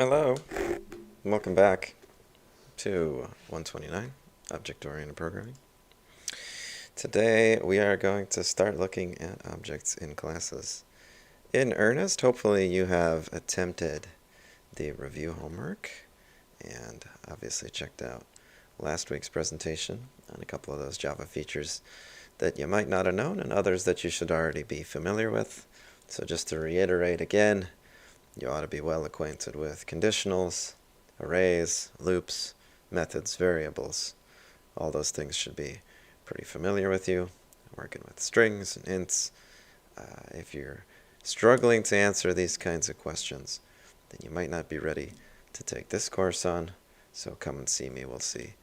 Hello, welcome back to 129, Object-Oriented Programming. Today we are going to start looking at objects in classes. In earnest, hopefully you have attempted the review homework and obviously checked out last week's presentation on a couple of those Java features that you might not have known and others that you should already be familiar with. So just to reiterate again, you ought to be well acquainted with conditionals, arrays, loops, methods, variables. All those things should be pretty familiar with you. Working with strings and ints. If you're struggling to answer these kinds of questions, then you might not be ready to take this course on. So come and see me. We'll see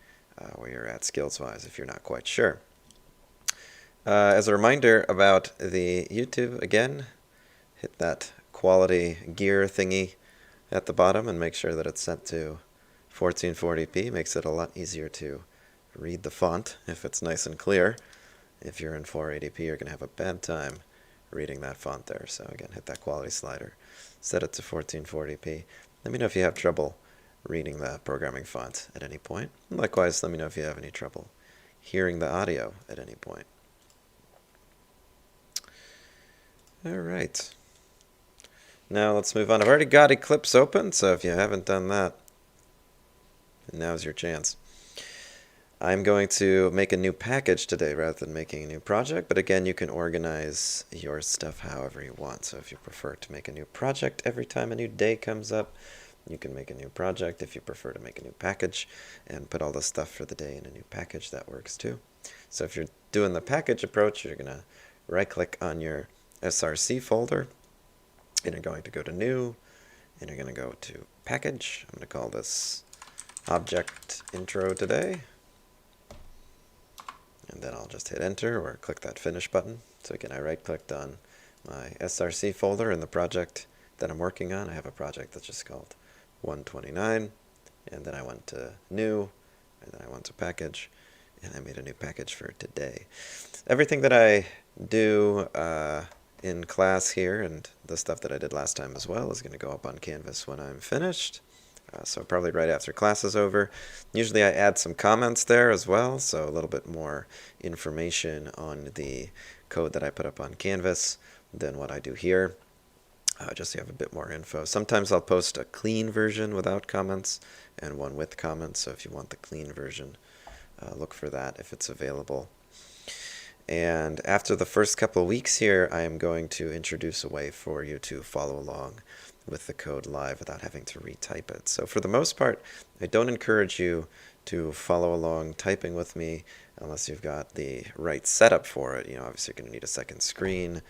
where you're at skills-wise if you're not quite sure. As a reminder about the YouTube, again, hit that quality gear thingy at the bottom and make sure that it's set to 1440p. Makes it a lot easier to read the font if it's nice and clear. If you're in 480p, you're going to have a bad time reading that font there. So again, hit that quality slider, set it to 1440p. Let me know if you have trouble reading the programming font at any point. And likewise, let me know if you have any trouble hearing the audio at any point. All right. Now let's move on. I've already got Eclipse open, so if you haven't done that, now's your chance. I'm going to make a new package today rather than making a new project, but again, you can organize your stuff however you want. So if you prefer to make a new project every time a new day comes up, you can make a new project. If you prefer to make a new package and put all the stuff for the day in a new package, that works too. So if you're doing the package approach, you're going to right-click on your SRC folder, and you're going to go to New, and you're going to go to Package. I'm going to call this Object Intro today. And then I'll just hit Enter or click that Finish button. So again, I right-clicked on my SRC folder in the project that I'm working on. I have a project that's just called 129, and then I went to New, and then I went to Package, and I made a new package for today. Everything that I do in class here, and the stuff that I did last time as well, is going to go up on Canvas when I'm finished. So probably right after class is over. Usually I add some comments there as well, so a little bit more information on the code that I put up on Canvas than what I do here, just so you have a bit more info. Sometimes I'll post a clean version without comments and one with comments, so if you want the clean version, look for that if it's available. And after the first couple of weeks here, I am going to introduce a way for you to follow along with the code live without having to retype it. So for the most part, I don't encourage you to follow along typing with me unless you've got the right setup for it. Obviously you're going to need a second screen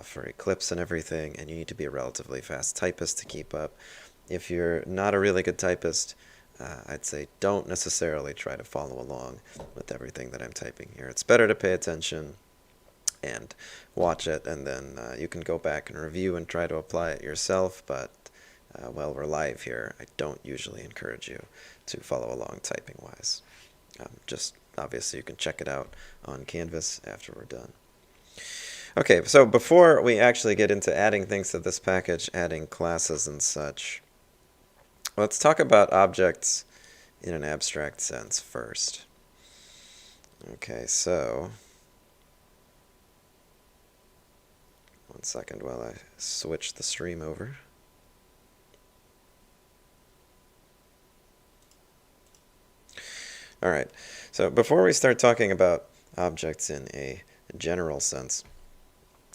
for Eclipse and everything, and you need to be a relatively fast typist to keep up. If you're not a really good typist, I'd say don't necessarily try to follow along with everything that I'm typing here. It's better to pay attention and watch it, and then you can go back and review and try to apply it yourself, but while we're live here, I don't usually encourage you to follow along typing-wise. Just obviously you can check it out on Canvas after we're done. Okay, so before we actually get into adding things to this package, adding classes and such, let's talk about objects in an abstract sense first. Okay, so one second while I switch the stream over. All right, so before we start talking about objects in a general sense,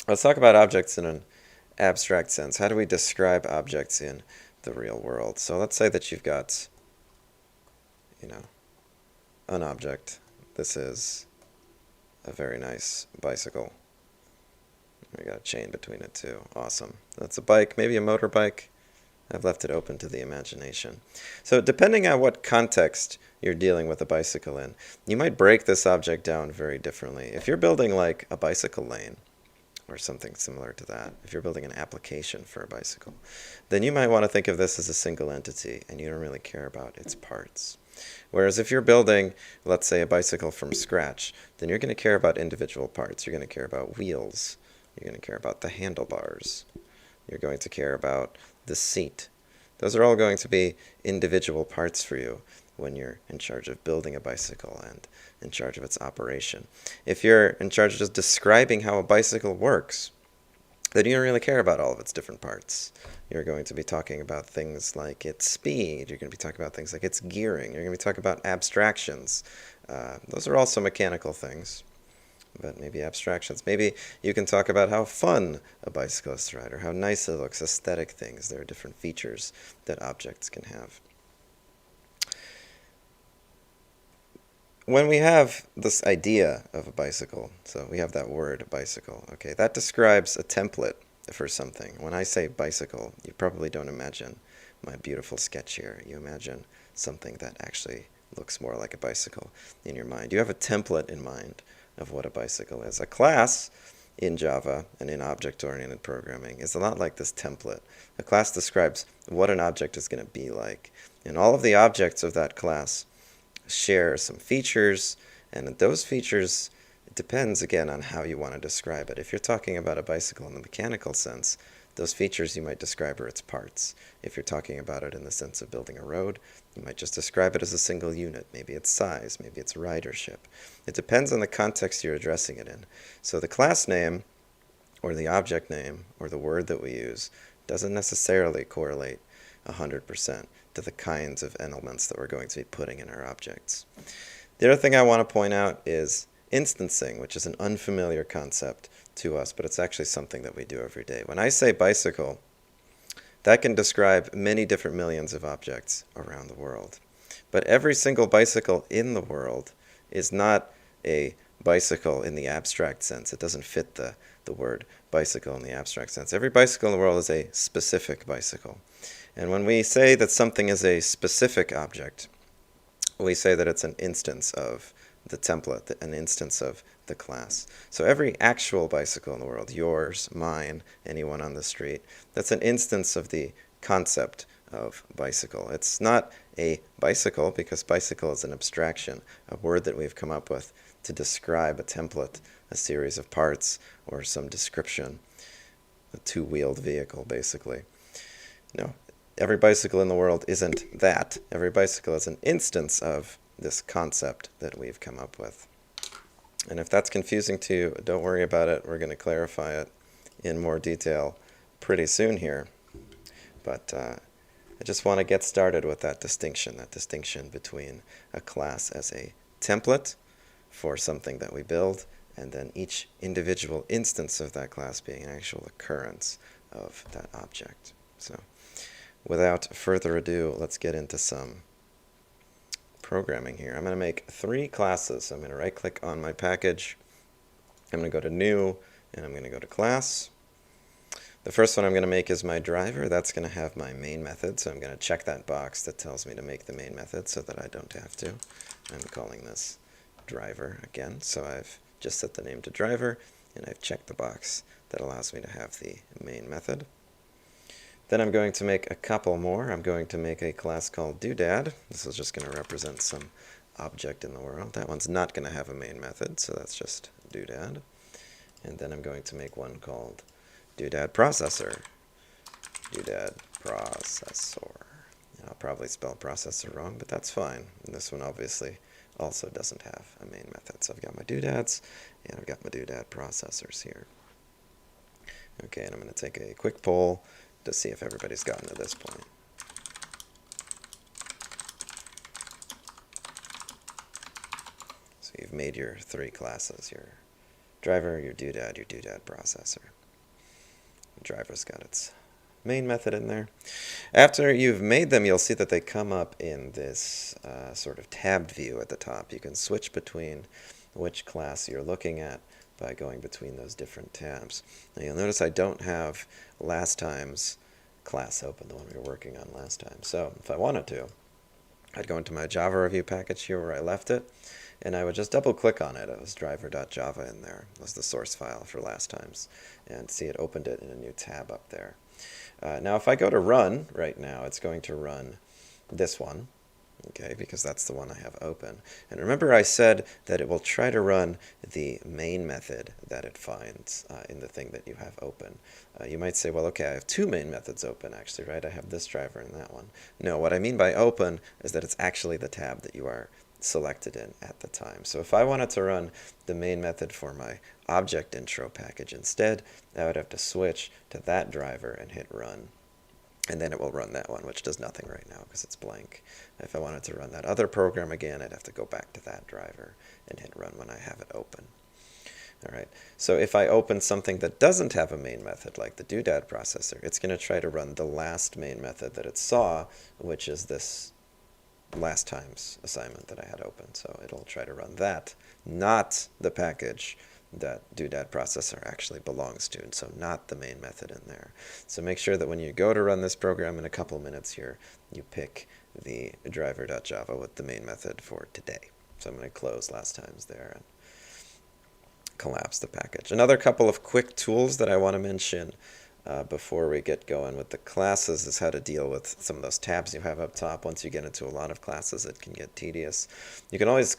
let's talk about objects in an abstract sense. How do we describe objects in the real world? So let's say that you've got, an object. This is a very nice bicycle. We got a chain between it too. Awesome. That's a bike, maybe a motorbike. I've left it open to the imagination. So depending on what context you're dealing with a bicycle in, you might break this object down very differently. If you're building like a bicycle lane, or something similar to that, if you're building an application for a bicycle, then you might want to think of this as a single entity and you don't really care about its parts. Whereas if you're building, let's say, a bicycle from scratch, then you're going to care about individual parts. You're going to care about wheels. You're going to care about the handlebars. You're going to care about the seat, Those are all going to be individual parts for you when you're in charge of building a bicycle and in charge of its operation. If you're in charge of just describing how a bicycle works, then you don't really care about all of its different parts. You're going to be talking about things like its speed. You're going to be talking about things like its gearing. You're going to be talking about abstractions. Those are also mechanical things, but maybe abstractions. Maybe you can talk about how fun a bicycle is to ride or how nice it looks, aesthetic things. There are different features that objects can have. When we have this idea of a bicycle, so we have that word, bicycle, okay, that describes a template for something. When I say bicycle, you probably don't imagine my beautiful sketch here. You imagine something that actually looks more like a bicycle in your mind. You have a template in mind of what a bicycle is. A class in Java and in object-oriented programming is a lot like this template. A class describes what an object is going to be like, and all of the objects of that class share some features, and those features, it depends again on how you want to describe it. If you're talking about a bicycle in the mechanical sense, those features you might describe are its parts. If you're talking about it in the sense of building a road, you might just describe it as a single unit, maybe its size, maybe its ridership. It depends on the context you're addressing it in. So the class name or the object name or the word that we use doesn't necessarily correlate 100% to the kinds of elements that we're going to be putting in our objects. The other thing I want to point out is instancing, which is an unfamiliar concept to us, but it's actually something that we do every day. When I say bicycle, that can describe many different millions of objects around the world. But every single bicycle in the world is not a bicycle in the abstract sense. It doesn't fit the word bicycle in the abstract sense. Every bicycle in the world is a specific bicycle. And when we say that something is a specific object, we say that it's an instance of the template, an instance of the class. So every actual bicycle in the world, yours, mine, anyone on the street, that's an instance of the concept of bicycle. It's not a bicycle because bicycle is an abstraction, a word that we've come up with to describe a template, a series of parts, or some description, a two-wheeled vehicle, basically. No, every bicycle in the world isn't that. Every bicycle is an instance of this concept that we've come up with. And if that's confusing to you, don't worry about it. We're going to clarify it in more detail pretty soon here. But I just want to get started with that distinction between a class as a template for something that we build, and then each individual instance of that class being an actual occurrence of that object. So without further ado, let's get into some programming here. I'm going to make 3 classes. So I'm going to right-click on my package. I'm going to go to New, and I'm going to go to Class. The first one I'm going to make is my driver. That's going to have my main method, so I'm going to check that box that tells me to make the main method so that I don't have to. I'm calling this driver again, so I've just set the name to driver, and I've checked the box that allows me to have the main method. Then I'm going to make a couple more. I'm going to make a class called doodad. This is just going to represent some object in the world. That one's not going to have a main method, so that's just doodad. And then I'm going to make one called doodad processor. Doodad processor. And I'll probably spell processor wrong, but that's fine. And this one obviously also doesn't have a main method. So I've got my doodads, and I've got my doodad processors here. Okay, and I'm going to take a quick poll to see if everybody's gotten to this point. So you've made your 3 classes, your driver, your doodad processor. The driver's got its main method in there. After you've made them, you'll see that they come up in this sort of tabbed view at the top. You can switch between which class you're looking at by going between those different tabs. Now you'll notice I don't have last time's class open, the one we were working on last time. So if I wanted to, I'd go into my Java review package here where I left it, and I would just double click on it. It was driver.java in there. It was the source file for last time's, and see it opened it in a new tab up there. Now if I go to run right now, it's going to run this one, Okay, because that's the one I have open. And remember I said that it will try to run the main method that it finds in the thing that you have open. You might say, well, okay, I have two main methods open actually, right? I have this driver and that one. No, what I mean by open is that it's actually the tab that you are selected in at the time. So if I wanted to run the main method for my object intro package instead, I would have to switch to that driver and hit run. And then it will run that one, which does nothing right now because it's blank. If I wanted to run that other program again, I'd have to go back to that driver and hit run when I have it open. All right. So if I open something that doesn't have a main method, like the doodad processor, it's going to try to run the last main method that it saw, which is this last time's assignment that I had open. So it'll try to run that, not the package that doodad processor actually belongs to, and so not the main method in there. So make sure that when you go to run this program in a couple minutes here, you pick the driver.java with the main method for today. So I'm going to close last times there and collapse the package. Another couple of quick tools that I want to mention before we get going with the classes is how to deal with some of those tabs you have up top. Once you get into a lot of classes, it can get tedious. You can always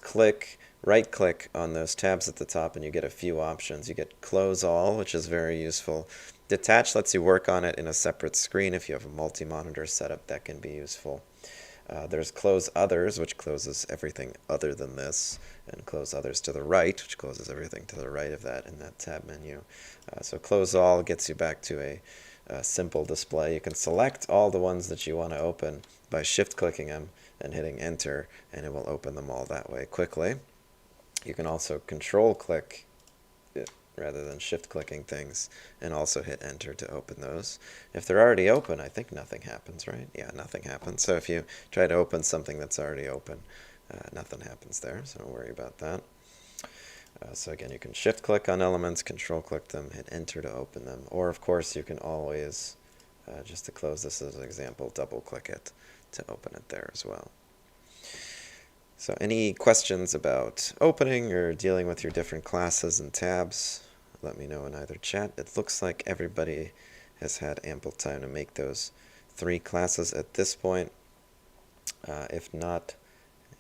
right-click on those tabs at the top, and you get a few options. You get Close All, which is very useful. Detach lets you work on it in a separate screen. If you have a multi-monitor setup, that can be useful. There's Close Others, which closes everything other than this, and Close Others to the right, which closes everything to the right of that in that tab menu. So Close All gets you back to a simple display. You can select all the ones that you want to open by shift-clicking them and hitting Enter, and it will open them all that way quickly. You can also control-click it rather than shift-clicking things, and also hit Enter to open those. If they're already open, I think nothing happens, right? Yeah, nothing happens. So if you try to open something that's already open, nothing happens there, so don't worry about that. So again, you can shift-click on elements, control-click them, hit Enter to open them, or of course you can always, just to close this as an example, double-click it to open it there as well. So any questions about opening or dealing with your different classes and tabs, let me know in either chat. It looks like everybody has had ample time to make those 3 classes at this point. If not,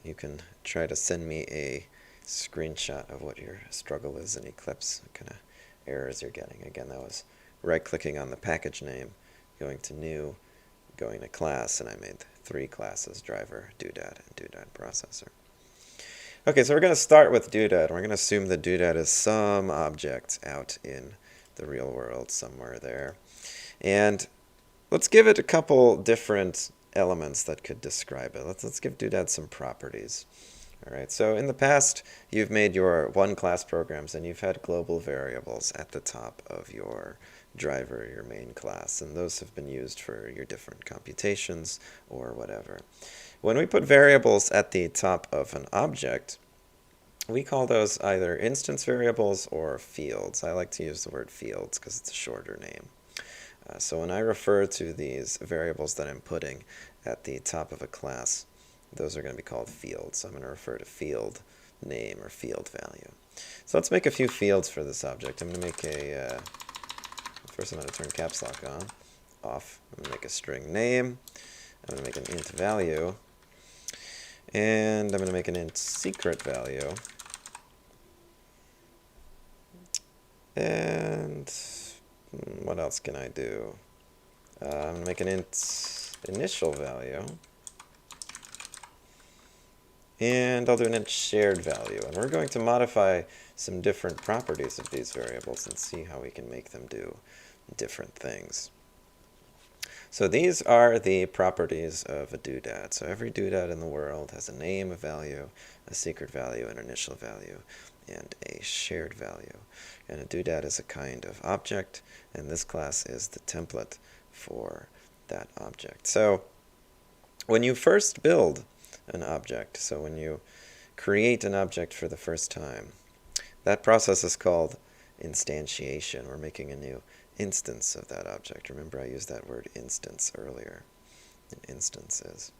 you can try to send me a screenshot of what your struggle is in Eclipse, what kind of errors you're getting. Again, that was right-clicking on the package name, going to New, going to Class, and I made 3 classes, Driver, Doodad, and Doodad Processor. Okay, so we're going to start with Doodad. We're going to assume that Doodad is some object out in the real world somewhere there. And let's give it a couple different elements that could describe it. Let's give Doodad some properties. All right, so in the past, you've made your one-class programs, and you've had global variables at the top of your driver, your main class, and those have been used for your different computations or whatever. When we put variables at the top of an object, we call those either instance variables or fields. I like to use the word fields because it's a shorter name. So when I refer to these variables that I'm putting at the top of a class, those are going to be called fields. So I'm going to refer to field name or field value. So let's make a few fields for this object. I'm going to make first I'm going to turn caps lock off. I'm going to make a string name. I'm going to make an int value. And I'm going to make an int secret value. And what else can I do? I'm going to make an int initial value. And I'll do an int shared value. And we're going to modify some different properties of these variables and see how we can make them do different things. So these are the properties of a doodad. So every doodad in the world has a name, a value, a secret value, an initial value, and a shared value. And a doodad is a kind of object, and this class is the template for that object. So when you first build an object, so when you create an object for the first time, that process is called instantiation. We're making a new instance of that object. Remember, I used that word instance earlier. An instance is.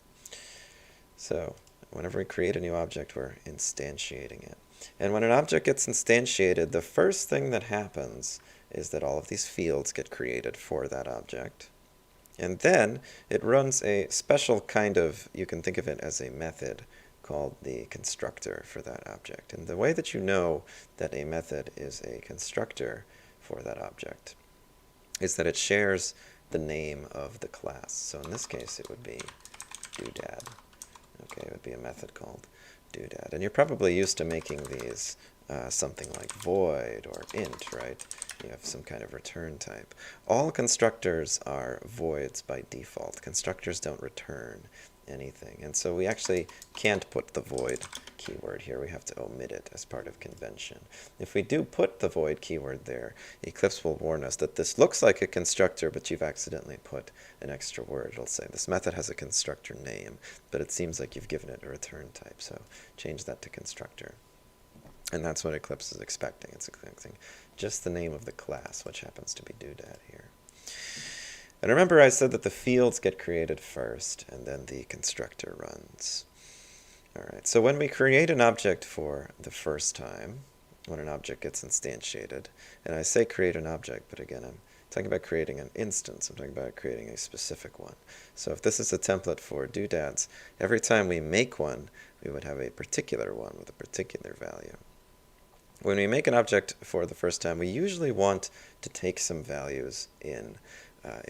So whenever we create a new object, we're instantiating it. And when an object gets instantiated, the first thing that happens is that all of these fields get created for that object. And then it runs a special kind of, you can think of it as a method called the constructor for that object. And the way that you know that a method is a constructor for that object is that it shares the name of the class. So in this case, it would be doodad. Okay, it would be a method called doodad. And you're probably used to making these something like void or int, right? You have some kind of return type. All constructors are voids by default. Constructors don't return anything. And so we actually can't put the void keyword here. We have to omit it as part of convention. If we do put the void keyword there, Eclipse will warn us that this looks like a constructor, but you've accidentally put an extra word. It'll say this method has a constructor name, but it seems like you've given it a return type. So change that to constructor. And that's what Eclipse is expecting. It's expecting just the name of the class, which happens to be doodad here. And remember I said that the fields get created first, and then the constructor runs. All right, so when we create an object for the first time, when an object gets instantiated, and I say create an object, but again, I'm talking about creating an instance. I'm talking about creating a specific one. So if this is a template for doodads, every time we make one, we would have a particular one with a particular value. When we make an object for the first time, we usually want to take some values in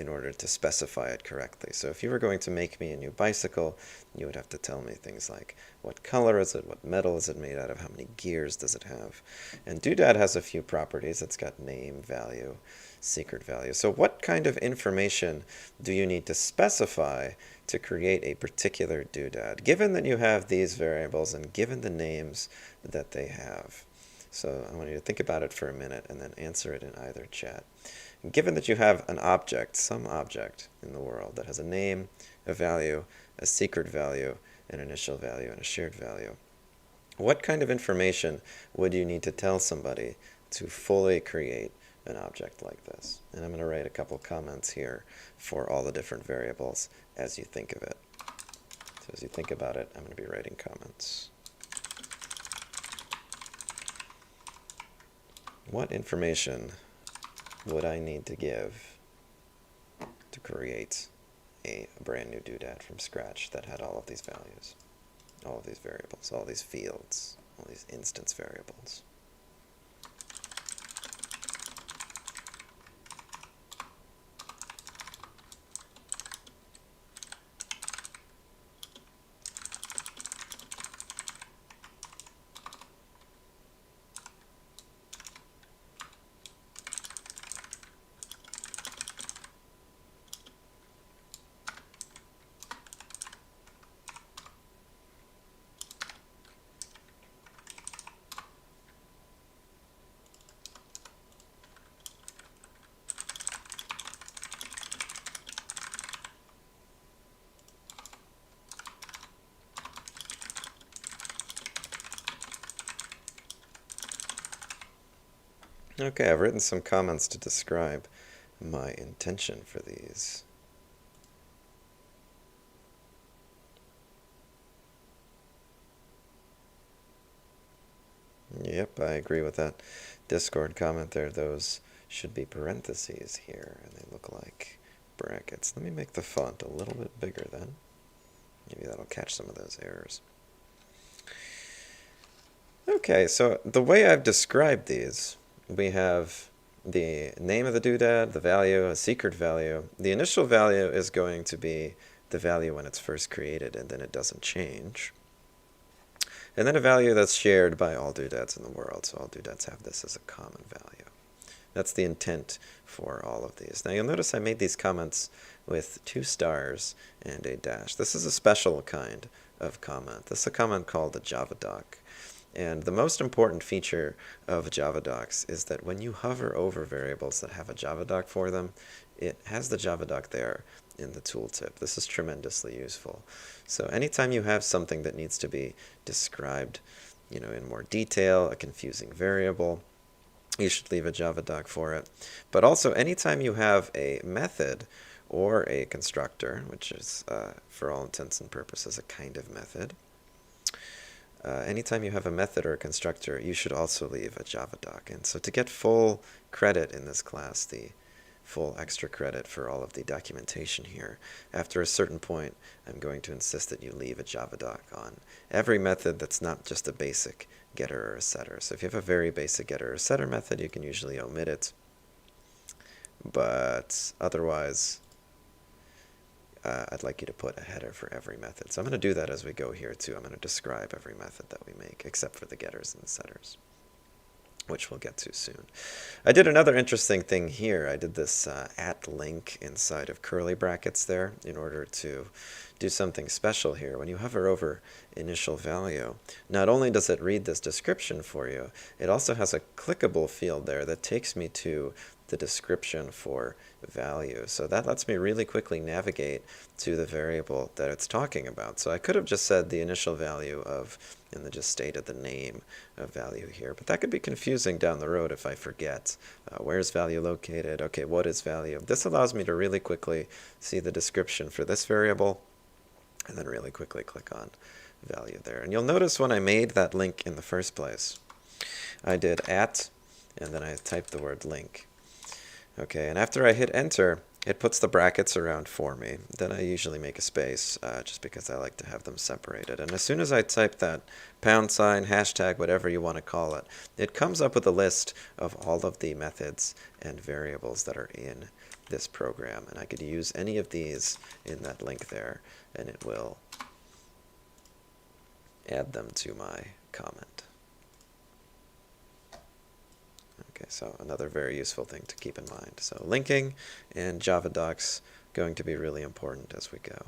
order to specify it correctly. So if you were going to make me a new bicycle, you would have to tell me things like, what color is it, what metal is it made out of, how many gears does it have? And doodad has a few properties. It's got name, value, secret value. So what kind of information do you need to specify to create a particular doodad, given that you have these variables and given the names that they have? So I want you to think about it for a minute and then answer it in either chat. Given that you have an object, some object in the world that has a name, a value, a secret value, an initial value, and a shared value, what kind of information would you need to tell somebody to fully create an object like this? And I'm going to write a couple comments here for all the different variables as you think of it. So as you think about it, I'm going to be writing comments. What information would I need to give to create a brand new doodad from scratch that had all of these values, all of these variables, all these fields, all these instance variables? Okay, I've written some comments to describe my intention for these. Yep, I agree with that Discord comment there. Those should be parentheses here, and they look like brackets. Let me make the font a little bit bigger then. Maybe that'll catch some of those errors. Okay, so the way I've described these, we have the name of the doodad, the value, a secret value. The initial value is going to be the value when it's first created, and then it doesn't change. And then a value that's shared by all doodads in the world, so all doodads have this as a common value. That's the intent for all of these. Now you'll notice I made these comments with 2 stars and a dash. This is a special kind of comment. This is a comment called a Java doc. And the most important feature of Java docs is that when you hover over variables that have a Java doc for them, it has the Java doc there in the tooltip. This is tremendously useful. So anytime you have something that needs to be described, in more detail, a confusing variable, you should leave a Java doc for it. But also anytime you have a method or a constructor, which is for all intents and purposes a kind of method, anytime you have a method or a constructor, you should also leave a Java doc. And so to get full credit in this class, the full extra credit for all of the documentation here. After a certain point, I'm going to insist that you leave a Java doc on every method that's not just a basic getter or a setter. So if you have a very basic getter or setter method, you can usually omit it. But otherwise, I'd like you to put a header for every method. So I'm going to do that as we go here too. I'm going to describe every method that we make, except for the getters and the setters, which we'll get to soon. I did another interesting thing here. I did this at link inside of curly brackets there in order to do something special here. When you hover over initial value, not only does it read this description for you, it also has a clickable field there that takes me to the description for value. So that lets me really quickly navigate to the variable that it's talking about. So I could have just said the initial value of, and then just stated the name of value here. But that could be confusing down the road if I forget. Where's value located? Okay, what is value? This allows me to really quickly see the description for this variable and then really quickly click on value there. And you'll notice when I made that link in the first place, I did at, and then I typed the word link. Okay, and after I hit enter, it puts the brackets around for me. Then I usually make a space just because I like to have them separated. And as soon as I type that pound sign, hashtag, whatever you want to call it, it comes up with a list of all of the methods and variables that are in this program. And I could use any of these in that link there, and it will add them to my comment. Okay, so another very useful thing to keep in mind. So linking and Java docs going to be really important as we go.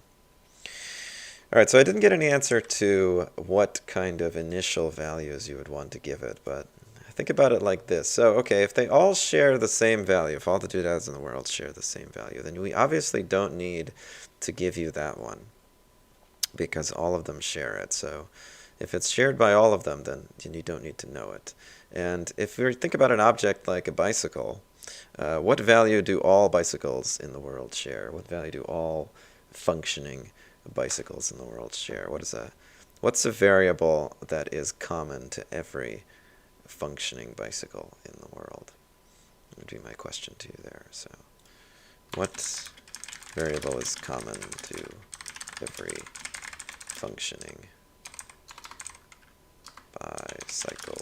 All right, so I didn't get any answer to what kind of initial values you would want to give it, but think about it like this. So, okay, if they all share the same value, if all the doodads in the world share the same value, then we obviously don't need to give you that one because all of them share it. So if it's shared by all of them, then you don't need to know it. And if we think about an object like a bicycle, what value do all bicycles in the world share? What value do all functioning bicycles in the world share? What's a variable that is common to every functioning bicycle in the world? That would be my question to you there. So what variable is common to every functioning bicycle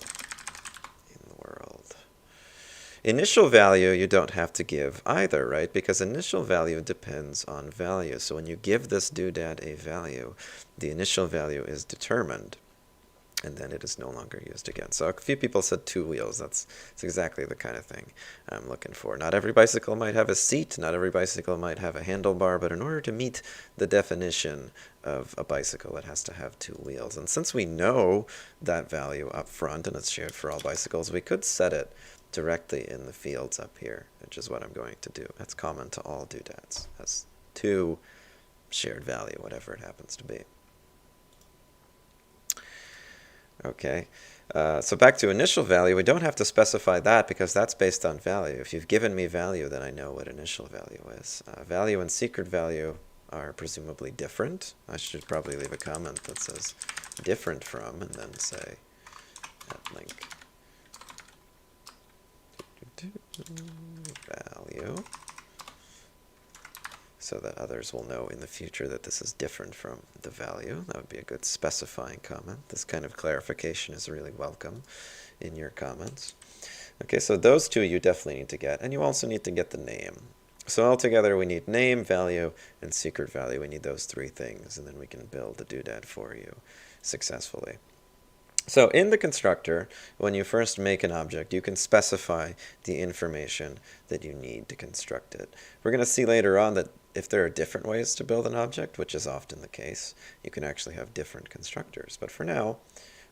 in the world? Initial value you don't have to give either, right? Because initial value depends on value. So when you give this doodad a value, the initial value is determined, and then it is no longer used again. So a few people said 2 wheels. That's exactly the kind of thing I'm looking for. Not every bicycle might have a seat, not every bicycle might have a handlebar, but in order to meet the definition of a bicycle, it has to have 2 wheels. And since we know that value up front and it's shared for all bicycles, we could set it directly in the fields up here, which is what I'm going to do. That's common to all doodads. Has 2 shared value, whatever it happens to be. Okay, so back to initial value, we don't have to specify that because that's based on value. If you've given me value, then I know what initial value is. Value and secret value are presumably different. I should probably leave a comment that says different from, and then say at link value, so that others will know in the future that this is different from the value. That would be a good specifying comment. This kind of clarification is really welcome in your comments. Okay, so those 2 you definitely need to get, and you also need to get the name. So altogether we need name, value, and secret value. We need those 3 things, and then we can build the doodad for you successfully. So in the constructor, when you first make an object, you can specify the information that you need to construct it. We're going to see later on that if there are different ways to build an object, which is often the case, you can actually have different constructors. But for now,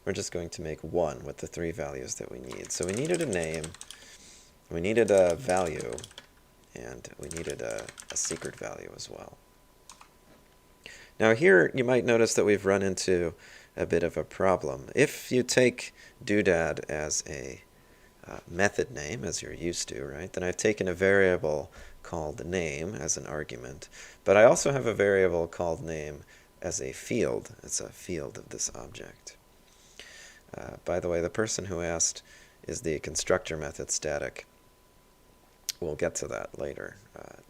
we're just going to make one with the 3 values that we need. So we needed a name, we needed a value, and we needed a secret value as well. Now here you might notice that we've run into a bit of a problem. If you take doodad as a method name, as you're used to, right, then I've taken a variable called name as an argument, but I also have a variable called name as a field. It's a field of this object. By the way, the person who asked, is the constructor method static? we'll get to that later.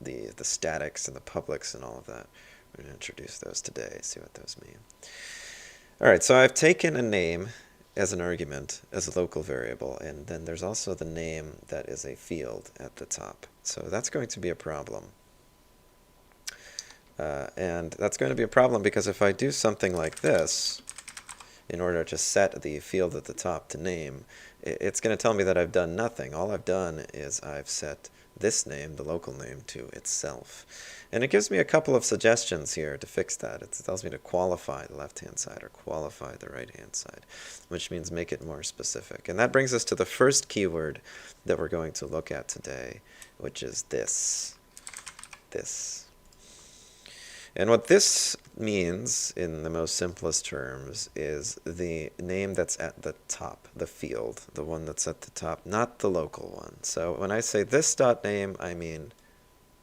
The statics and the publics and all of that. We're going to introduce those today, see what those mean. All right, so I've taken a name as an argument, as a local variable, and then there's also the name that is a field at the top. So that's going to be a problem. And that's going to be a problem because if I do something like this, in order to set the field at the top to name, it's going to tell me that I've done nothing. All I've done is I've set this name, the local name, to itself. And it gives me a couple of suggestions here to fix that. It tells me to qualify the left-hand side or qualify the right-hand side, which means make it more specific. And that brings us to the first keyword that we're going to look at today, which is this. And what this means, in the most simplest terms, is the name that's at the top, the field, the one that's at the top, not the local one. So when I say this dot name, I mean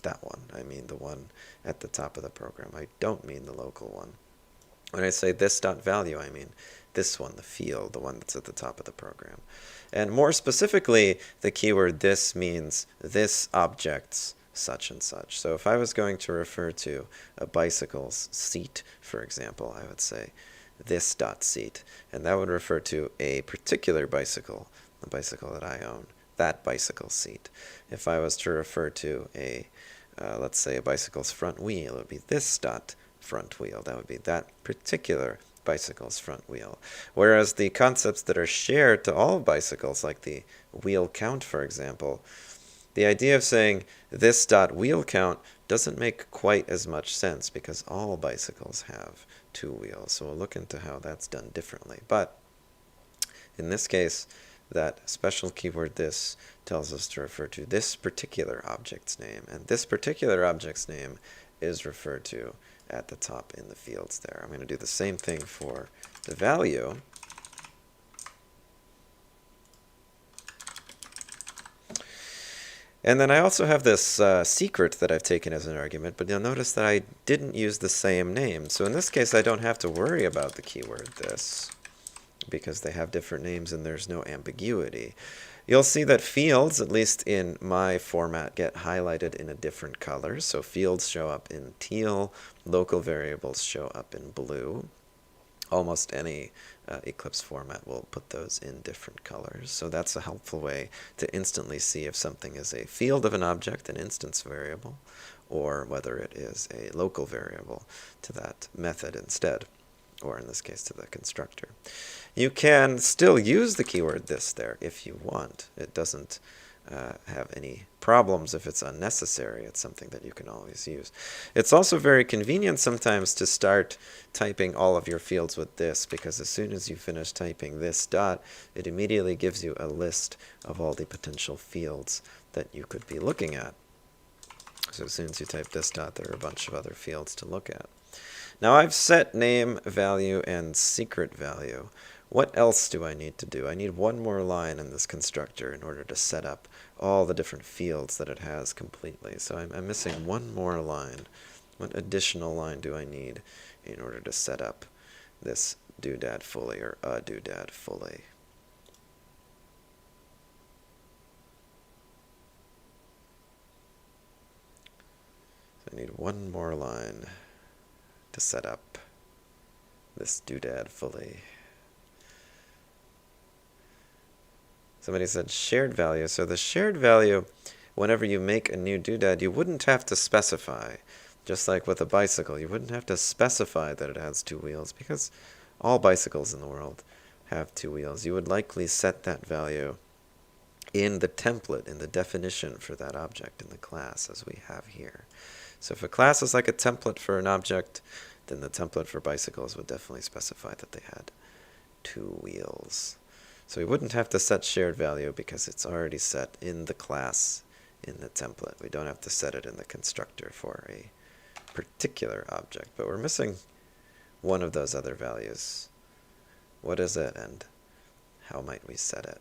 that one. I mean the one at the top of the program. I don't mean the local one. When I say this dot value, I mean this one, the field, the one that's at the top of the program. And more specifically, the keyword this means this object's such and such. So if I was going to refer to a bicycle's seat, for example, I would say this dot seat, and that would refer to a particular bicycle, the bicycle that I own, that bicycle seat. If I was to refer to a, let's say a bicycle's front wheel, it would be this dot front wheel. That would be that particular bicycle's front wheel. Whereas the concepts that are shared to all bicycles, like the wheel count, for example, the idea of saying this dot wheel count doesn't make quite as much sense because all bicycles have two wheels. So we'll look into how that's done differently. But in this case, that special keyword this tells us to refer to this particular object's name. And this particular object's name is referred to at the top in the fields there. I'm going to do the same thing for the value. And then I also have this secret that I've taken as an argument, but you'll notice that I didn't use the same name. So in this case, I don't have to worry about the keyword this, because they have different names and there's no ambiguity. You'll see that fields, at least in my format, get highlighted in a different color. So fields show up in teal, local variables show up in blue. Almost any Eclipse format will put those in different colors. So that's a helpful way to instantly see if something is a field of an object, an instance variable, or whether it is a local variable to that method instead, or in this case to the constructor. You can still use the keyword this there if you want. It doesn't have any problems if it's unnecessary. It's something that you can always use. It's also very convenient sometimes to start typing all of your fields with this, because as soon as you finish typing this dot, it immediately gives you a list of all the potential fields that you could be looking at. So as soon as you type this dot, there are a bunch of other fields to look at. Now I've set name, value, and secret value. What else do I need to do? I need one more line in this constructor in order to set up all the different fields that it has completely. So I'm missing one more line. What additional line do I need in order to set up this doodad fully, or a doodad fully? So I need one more line to set up this doodad fully. Somebody said shared value. So the shared value, whenever you make a new doodad, you wouldn't have to specify. Just like with a bicycle, you wouldn't have to specify that it has two wheels, because all bicycles in the world have two wheels. You would likely set that value in the template, in the definition for that object in the class, as we have here. So if a class is like a template for an object, then the template for bicycles would definitely specify that they had two wheels. So we wouldn't have to set shared value because it's already set in the class in the template. We don't have to set it in the constructor for a particular object, but we're missing one of those other values. What is it, and how might we set it?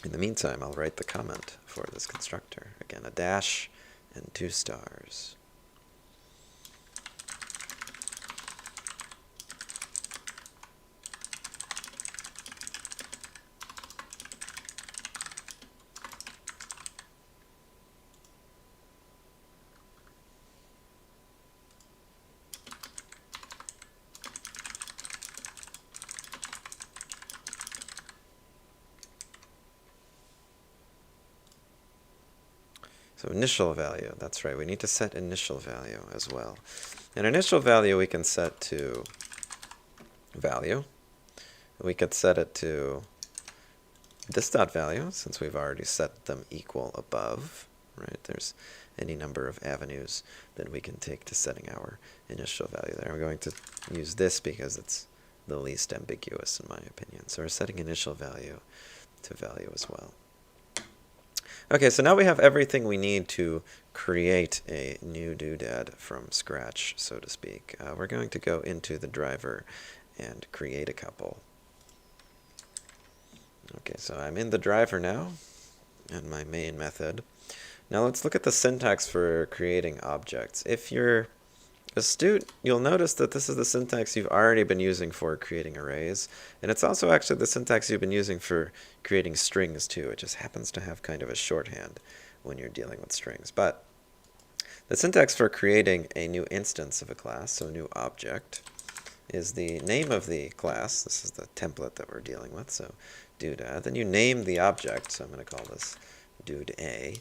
In the meantime, I'll write the comment for this constructor. Again, a dash and 2 stars. So initial value, that's right, we need to set initial value as well. And initial value we can set to value. We could set it to this dot value, since we've already set them equal above, right? There's any number of avenues that we can take to setting our initial value there. I'm going to use this because it's the least ambiguous in my opinion. So we're setting initial value to value as well. Okay, so now we have everything we need to create a new doodad from scratch, so to speak. We're going to go into the driver and create a couple. Okay, so I'm in the driver now, and my main method. Now let's look at the syntax for creating objects. If you're astute, you'll notice that this is the syntax you've already been using for creating arrays, and it's also actually the syntax you've been using for creating strings too. It just happens to have kind of a shorthand when you're dealing with strings. But the syntax for creating a new instance of a class, so a new object, is the name of the class. This is the template that we're dealing with, so doodad. Then you name the object, so I'm going to call this dude A.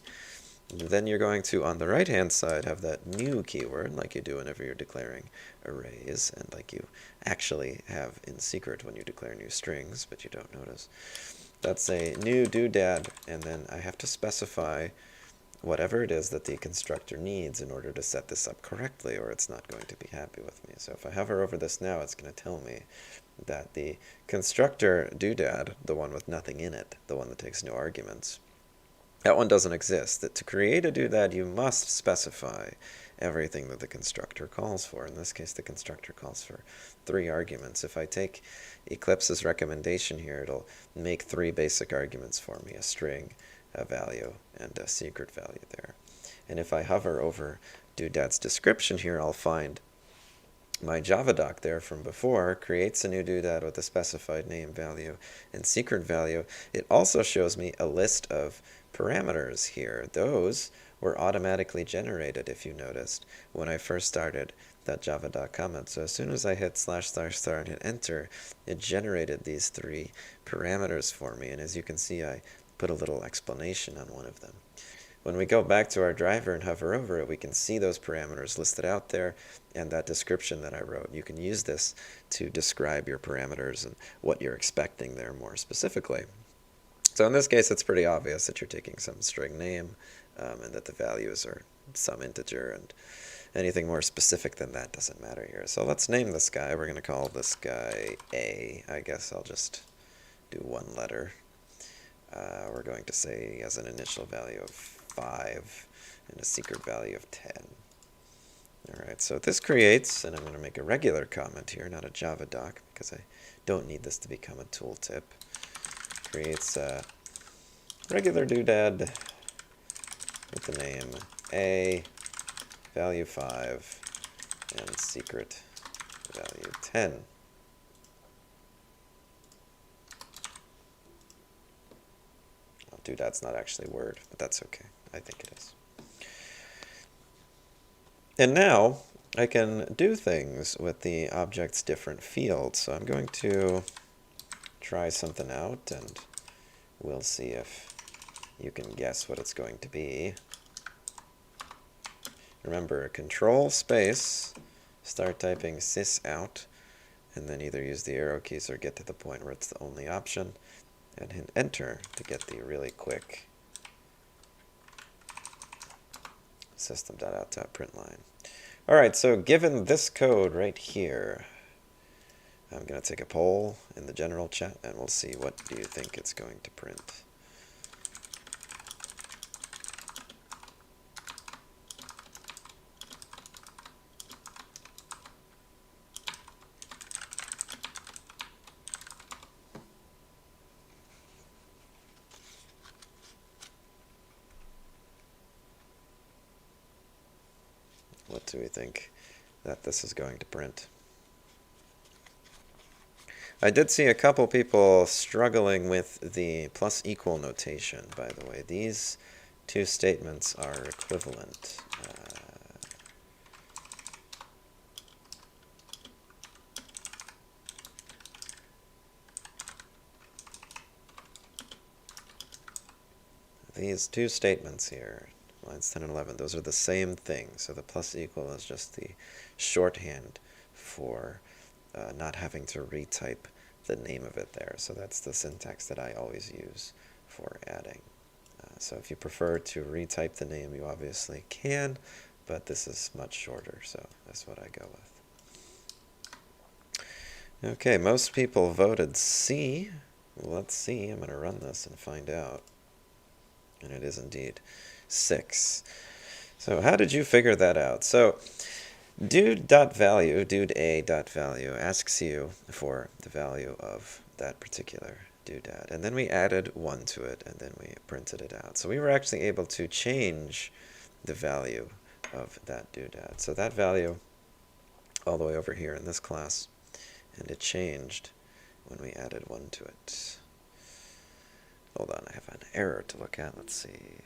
And then you're going to, on the right-hand side, have that new keyword, like you do whenever you're declaring arrays, and like you actually have in secret when you declare new strings, but you don't notice. That's a new doodad, and then I have to specify whatever it is that the constructor needs in order to set this up correctly, or it's not going to be happy with me. So if I hover over this now, it's going to tell me that the constructor doodad, the one with nothing in it, the one that takes no arguments, that one doesn't exist. That to create a doodad, you must specify everything that the constructor calls for. In this case, the constructor calls for 3 arguments. If I take Eclipse's recommendation here, it'll make 3 basic arguments for me, a string, a value, and a secret value there. And if I hover over doodad's description here, I'll find my Java doc there from before creates a new doodad with a specified name, value, and secret value. It also shows me a list of parameters here. Those were automatically generated, if you noticed, when I first started that Java doc comment. So as soon as I hit // and hit enter, it generated these 3 parameters for me. And as you can see, I put a little explanation on one of them. When we go back to our driver and hover over it, we can see those parameters listed out there and that description that I wrote. You can use this to describe your parameters and what you're expecting there more specifically. So in this case, it's pretty obvious that you're taking some string name and that the values are some integer, and anything more specific than that doesn't matter here. So let's name this guy. We're going to call this guy A. I guess I'll just do 1 letter. We're going to say he has an initial value of 5 and a secret value of 10. Alright, so this creates, and I'm going to make a regular comment here, not a Java doc, because I don't need this to become a tooltip. Creates a regular doodad with the name A, value 5, and secret value 10. Doodad's not actually a word, but that's okay. I think it is. And now I can do things with the object's different fields. So I'm going to try something out, and we'll see if you can guess what it's going to be. Remember, control space, start typing sys out, and then either use the arrow keys or get to the point where it's the only option, and hit enter to get the really quick system.out.println. Alright, so given this code right here, I'm going to take a poll in the general chat, and we'll see what do you think it's going to print. What do we think that this is going to print? I did see a couple people struggling with the plus equal notation, by the way. These 2 statements are equivalent. These 2 statements here, lines 10 and 11, those are the same thing. So the plus equal is just the shorthand for not having to retype the name of it there. So that's the syntax that I always use for adding. So if you prefer to retype the name, you obviously can, but this is much shorter, so that's what I go with. Okay, most people voted C. Let's see, I'm going to run this and find out. And it is indeed 6. So how did you figure that out? So dude.value, dude.a.value, asks you for the value of that particular doodad. And then we added 1 to it, and then we printed it out. So we were actually able to change the value of that doodad. So that value all the way over here in this class, and it changed when we added 1 to it. Hold on, I have an error to look at. Let's see.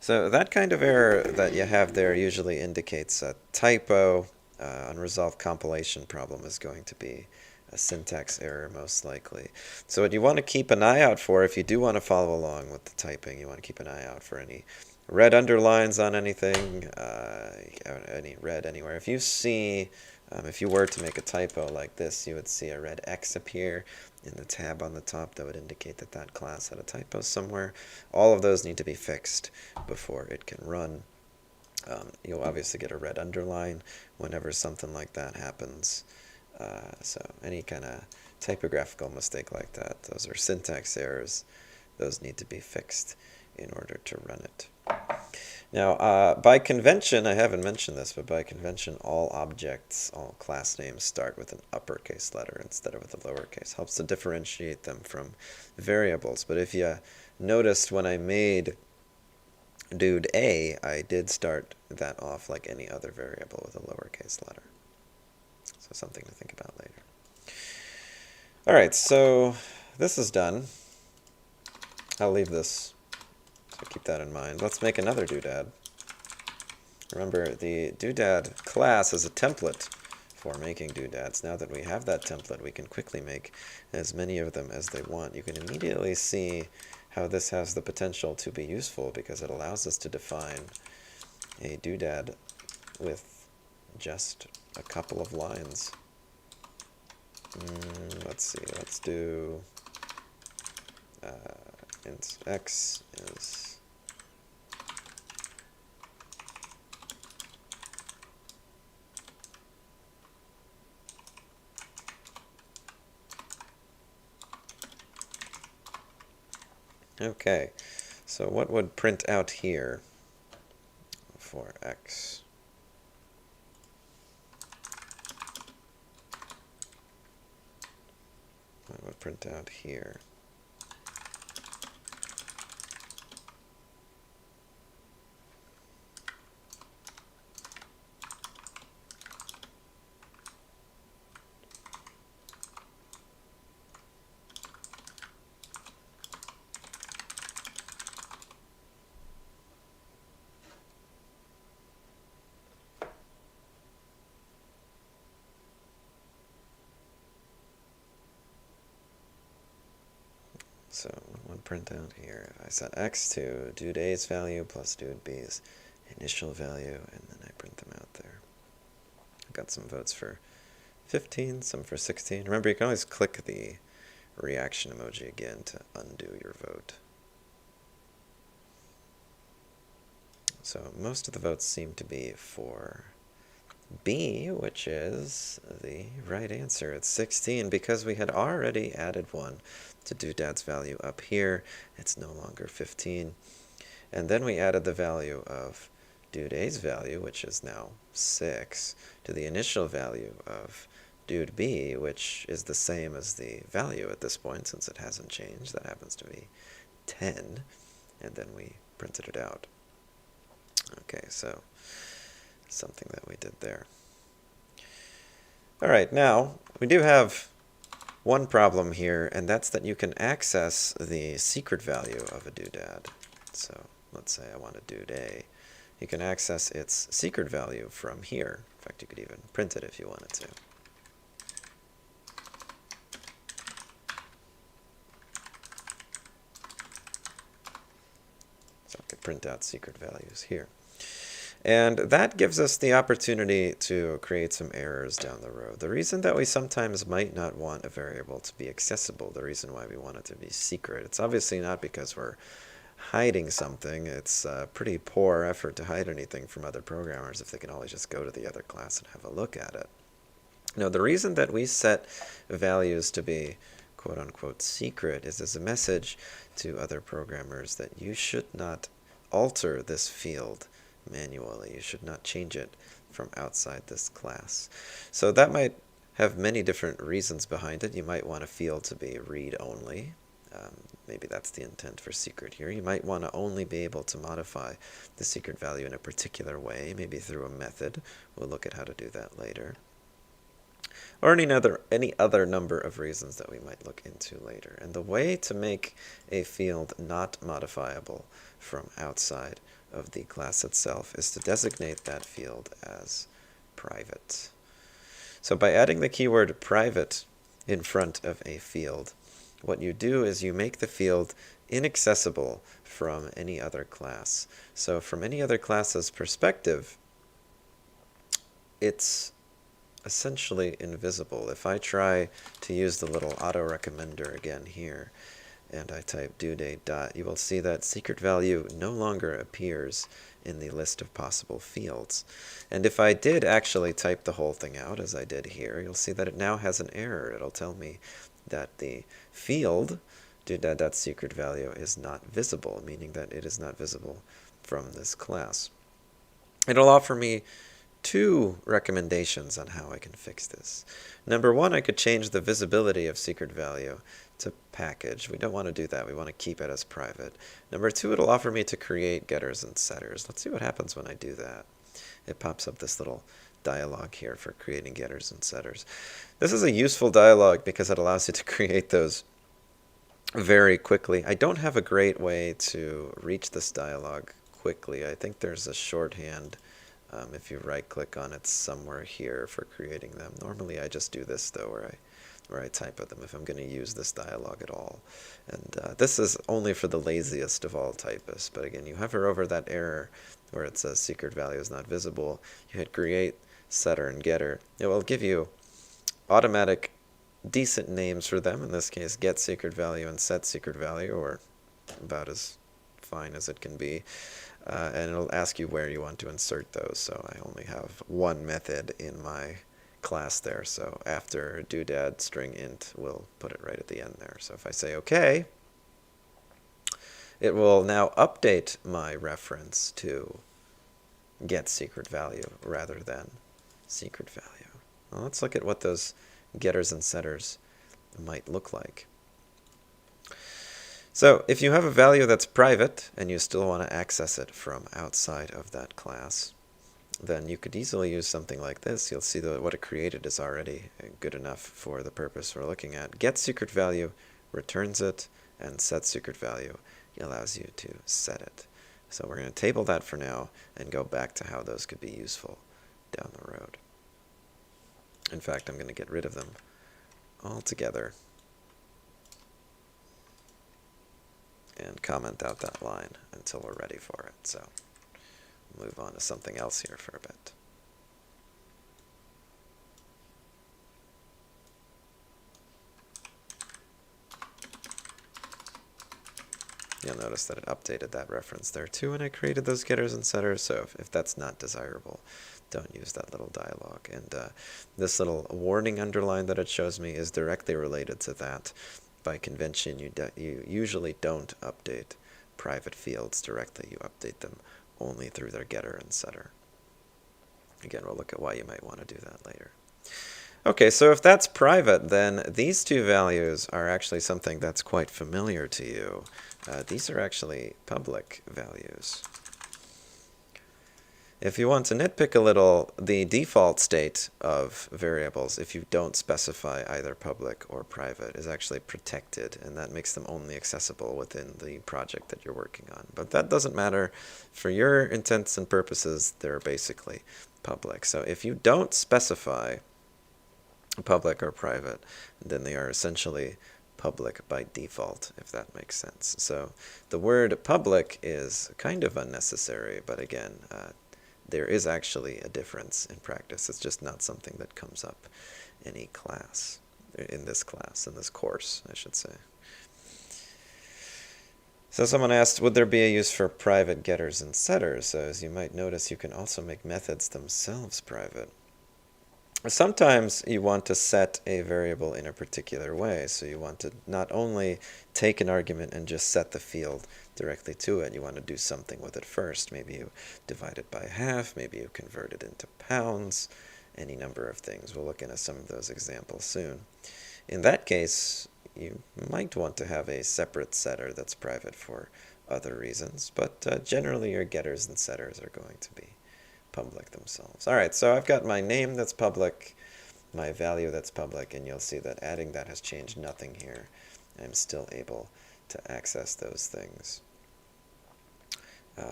So that kind of error that you have there usually indicates a typo. Unresolved compilation problem is going to be a syntax error most likely. So what you want to keep an eye out for, if you do want to follow along with the typing, you want to keep an eye out for any red underlines on anything, any red anywhere. If you see, if you were to make a typo like this, you would see a red X appear in the tab on the top that would indicate that that class had a typo somewhere. All of those need to be fixed before it can run. You'll obviously get a red underline whenever something like that happens. So any kind of typographical mistake like that, those are syntax errors. Those need to be fixed in order to run it. Now, by convention, I haven't mentioned this, but by convention, all objects, all class names start with an uppercase letter instead of with a lowercase. Helps to differentiate them from variables. But if you noticed when I made dude A, I did start that off like any other variable with a lowercase letter. So something to think about later. All right, so this is done. I'll leave this, so keep that in mind. Let's make another doodad. Remember, the doodad class is a template for making doodads. Now that we have that template, we can quickly make as many of them as they want. You can immediately see how this has the potential to be useful because it allows us to define a doodad with just a couple of lines. Let's see, let's do int x is okay, so what would print out here for x? What would print out here? So what would print out here? I set x to dude A's value plus dude B's initial value, and then I print them out there. I got some votes for 15, some for 16. Remember, you can always click the reaction emoji again to undo your vote. So most of the votes seem to be for B, which is the right answer. It's 16 because we had already added 1 to doodad's value up here. It's no longer 15. And then we added the value of dude A's value, which is now 6, to the initial value of dude B, which is the same as the value at this point since it hasn't changed. That happens to be 10. And then we printed it out. Okay, so something that we did there. All right, now we do have one problem here, and that's that you can access the secret value of a doodad. So let's say I want a dude A. You can access its secret value from here. In fact, you could even print it if you wanted to. print out secret values here. And that gives us the opportunity to create some errors down the road. The reason that we sometimes might not want a variable to be accessible, the reason why we want it to be secret, it's obviously not because we're hiding something. It's a pretty poor effort to hide anything from other programmers if they can always just go to the other class and have a look at it. Now, the reason that we set values to be quote-unquote secret is as a message to other programmers that you should not alter this field manually. You should not change it from outside this class. So that might have many different reasons behind it. You might want a field to be read-only. Maybe that's the intent for secret here. You might want to only be able to modify the secret value in a particular way, maybe through a method. We'll look at how to do that later. Or any other number of reasons that we might look into later. And the way to make a field not modifiable from outside of the class itself is to designate that field as private. So by adding the keyword private in front of a field, what you do is you make the field inaccessible from any other class. So from any other class's perspective, it's essentially invisible. If I try to use the little auto recommender again here, and I type due date dot, you will see that secret value no longer appears in the list of possible fields. And if I did actually type the whole thing out, as I did here, you'll see that it now has an error. It'll tell me that the field due.secret value is not visible, meaning that it is not visible from this class. It'll offer me two recommendations on how I can fix this. Number one, I could change the visibility of secret value to package. We don't want to do that. We want to keep it as private. Number two, it'll offer me to create getters and setters. Let's see what happens when I do that. It pops up this little dialog here for creating getters and setters. This is a useful dialog because it allows you to create those very quickly. I don't have a great way to reach this dialog quickly. I think there's a shorthand. If you right-click on it somewhere here for creating them. Normally I just do this though, where I type at them if I'm going to use this dialog at all. And this is only for the laziest of all typists. But again, you hover over that error where it says secret value is not visible. You hit create, setter, and getter. It will give you automatic decent names for them. In this case, get secret value and set secret value, or about as fine as it can be. And it'll ask you where you want to insert those. So I only have one method in my class there. So after doodad string int, we'll put it right at the end there. So if I say OK, it will now update my reference to get secret value rather than secret value. Well, let's look at what those getters and setters might look like. So if you have a value that's private and you still want to access it from outside of that class, then you could easily use something like this. You'll see that what it created is already good enough for the purpose we're looking at. Get secret value returns it, and set secret value allows you to set it. So we're going to table that for now and go back to how those could be useful down the road. In fact, I'm going to get rid of them altogether and comment out that line until we're ready for it. So move on to something else here for a bit. You'll notice that it updated that reference there too when I created those getters and setters. So if that's not desirable, don't use that little dialog. And this little warning underline that it shows me is directly related to that. By convention, you usually don't update private fields directly. You update them only through their getter and setter. Again, we'll look at why you might want to do that later. Okay, so if that's private, then these two values are actually something that's quite familiar to you. These are actually public values. If you want to nitpick a little, the default state of variables, if you don't specify either public or private, is actually protected, and that makes them only accessible within the project that you're working on. But that doesn't matter. For your intents and purposes, they're basically public. So if you don't specify public or private, then they are essentially public by default, if that makes sense. So the word public is kind of unnecessary, but again, there is actually a difference in practice. It's just not something that comes up in in this course, I should say. So someone asked, would there be a use for private getters and setters? So as you might notice, you can also make methods themselves private. Sometimes you want to set a variable in a particular way. So you want to not only take an argument and just set the field directly to it. You want to do something with it first. Maybe you divide it by half. Maybe you convert it into pounds. Any number of things. We'll look into some of those examples soon. In that case, you might want to have a separate setter that's private for other reasons, but generally your getters and setters are going to be public themselves. All right, so I've got my name that's public, my value that's public, and you'll see that adding that has changed nothing here. I'm still able to access those things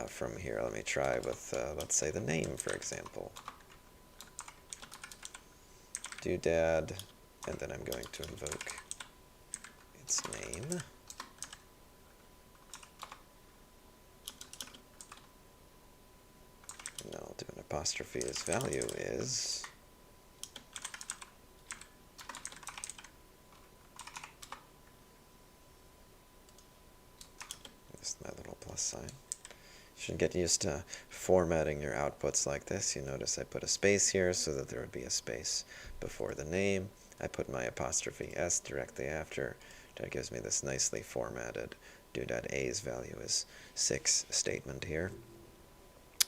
from here. Let me try with, let's say, the name, for example. Doodad, and then I'm going to invoke its name. And I'll do an apostrophe as value is. Just my little plus sign. You should get used to formatting your outputs like this. You notice I put a space here so that there would be a space before the name. I put my apostrophe S directly after. That gives me this nicely formatted do.a's value is 6 statement here.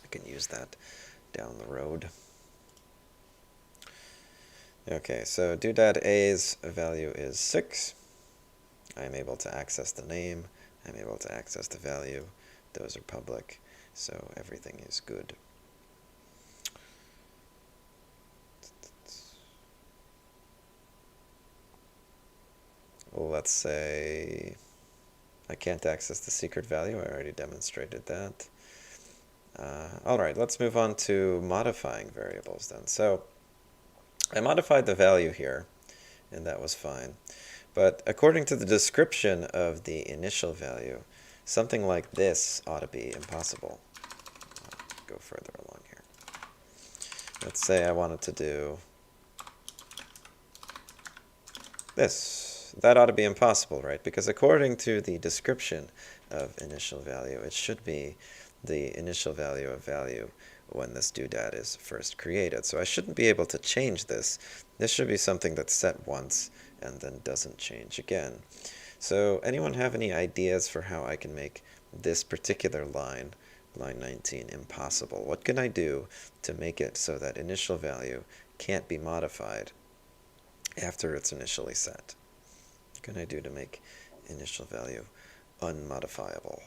I can use that down the road. Okay, so do.a's value is 6. I'm able to access the name. I'm able to access the value. Those are public, so everything is good. Let's say I can't access the secret value. I already demonstrated that. All right, let's move on to modifying variables then. So I modified the value here, and that was fine. But according to the description of the initial value, something like this ought to be impossible. I'll go further along here. Let's say I wanted to do this. That ought to be impossible, right? Because according to the description of initial value, it should be the initial value of value when this doodad is first created. So I shouldn't be able to change this. This should be something that's set once and then doesn't change again. So anyone have any ideas for how I can make this particular line, line 19, impossible? What can I do to make it so that initial value can't be modified after it's initially set? What can I do to make initial value unmodifiable?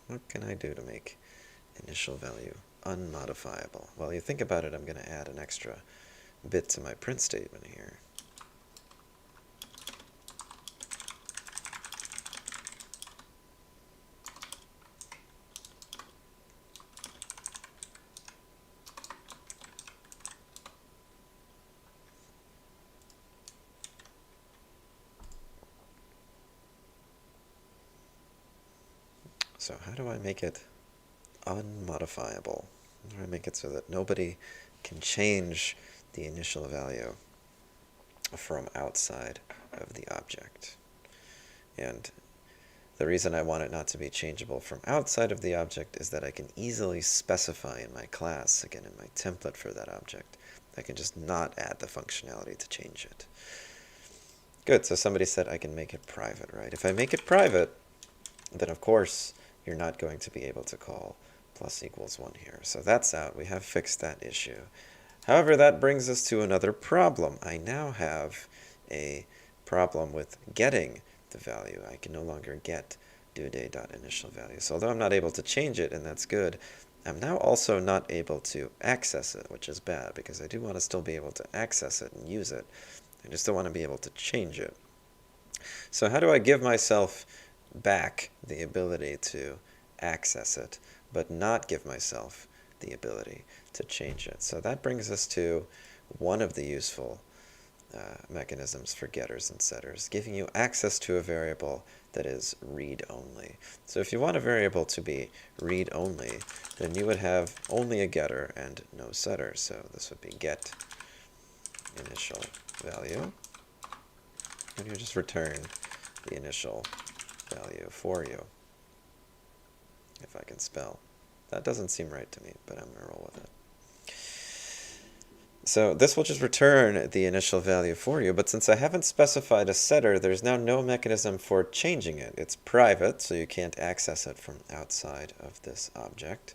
What can I do to make initial value unmodifiable? Well, you think about it, I'm going to add an extra bit to my print statement here. So how do I make it unmodifiable? How do I make it so that nobody can change the initial value from outside of the object? And the reason I want it not to be changeable from outside of the object is that I can easily specify in my class, again in my template for that object, I can just not add the functionality to change it. Good, so somebody said I can make it private, right? If I make it private, then of course you're not going to be able to call plus equals 1 here. So that's out. We have fixed that issue. However, that brings us to another problem. I now have a problem with getting the value. I can no longer get doday.initialValue. So although I'm not able to change it, and that's good, I'm now also not able to access it, which is bad, because I do want to still be able to access it and use it. I just don't want to be able to change it. So how do I give myself back the ability to access it, but not give myself the ability to change it? So that brings us to one of the useful mechanisms for getters and setters, giving you access to a variable that is read-only. So if you want a variable to be read-only, then you would have only a getter and no setter. So this would be get initial value, and you just return the initial value for you, if I can spell. That doesn't seem right to me, but I'm going to roll with it. So this will just return the initial value for you, but since I haven't specified a setter, there's now no mechanism for changing it. It's private, so you can't access it from outside of this object.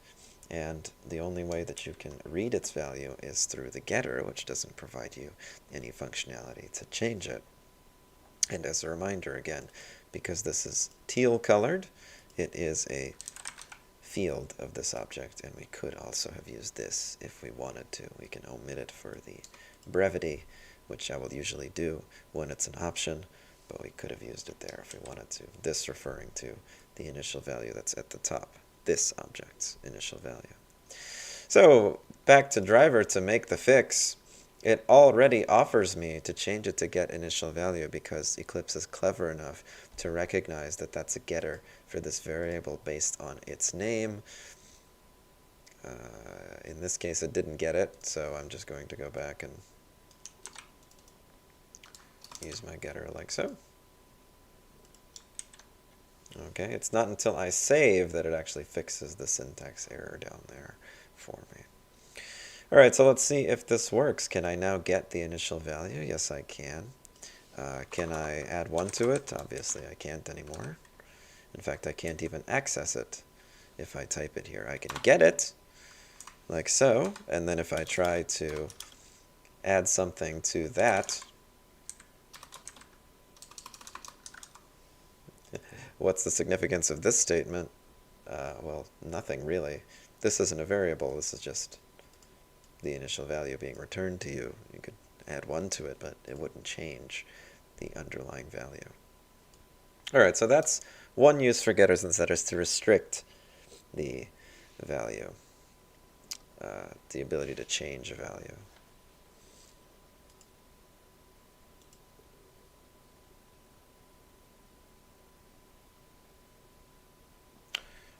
And the only way that you can read its value is through the getter, which doesn't provide you any functionality to change it. And as a reminder again, because this is teal colored, it is a field of this object, and we could also have used this if we wanted to. We can omit it for the brevity, which I will usually do when it's an option, but we could have used it there if we wanted to. This referring to the initial value that's at the top, this object's initial value. So back to driver to make the fix. It already offers me to change it to get initial value because Eclipse is clever enough to recognize that that's a getter for this variable based on its name. In this case, it didn't get it, so I'm just going to go back and use my getter like so. Okay, it's not until I save that it actually fixes the syntax error down there for me. All right, so let's see if this works. Can I now get the initial value? Yes, I can. Can I add 1 to it? Obviously, I can't anymore. In fact, I can't even access it if I type it here. I can get it, like so, and then if I try to add something to that, what's the significance of this statement? Well, nothing really. This isn't a variable. This is just the initial value being returned to you. You could add 1 to it, but it wouldn't change the underlying value. All right, so that's one use for getters and setters, to restrict the value, the ability to change a value.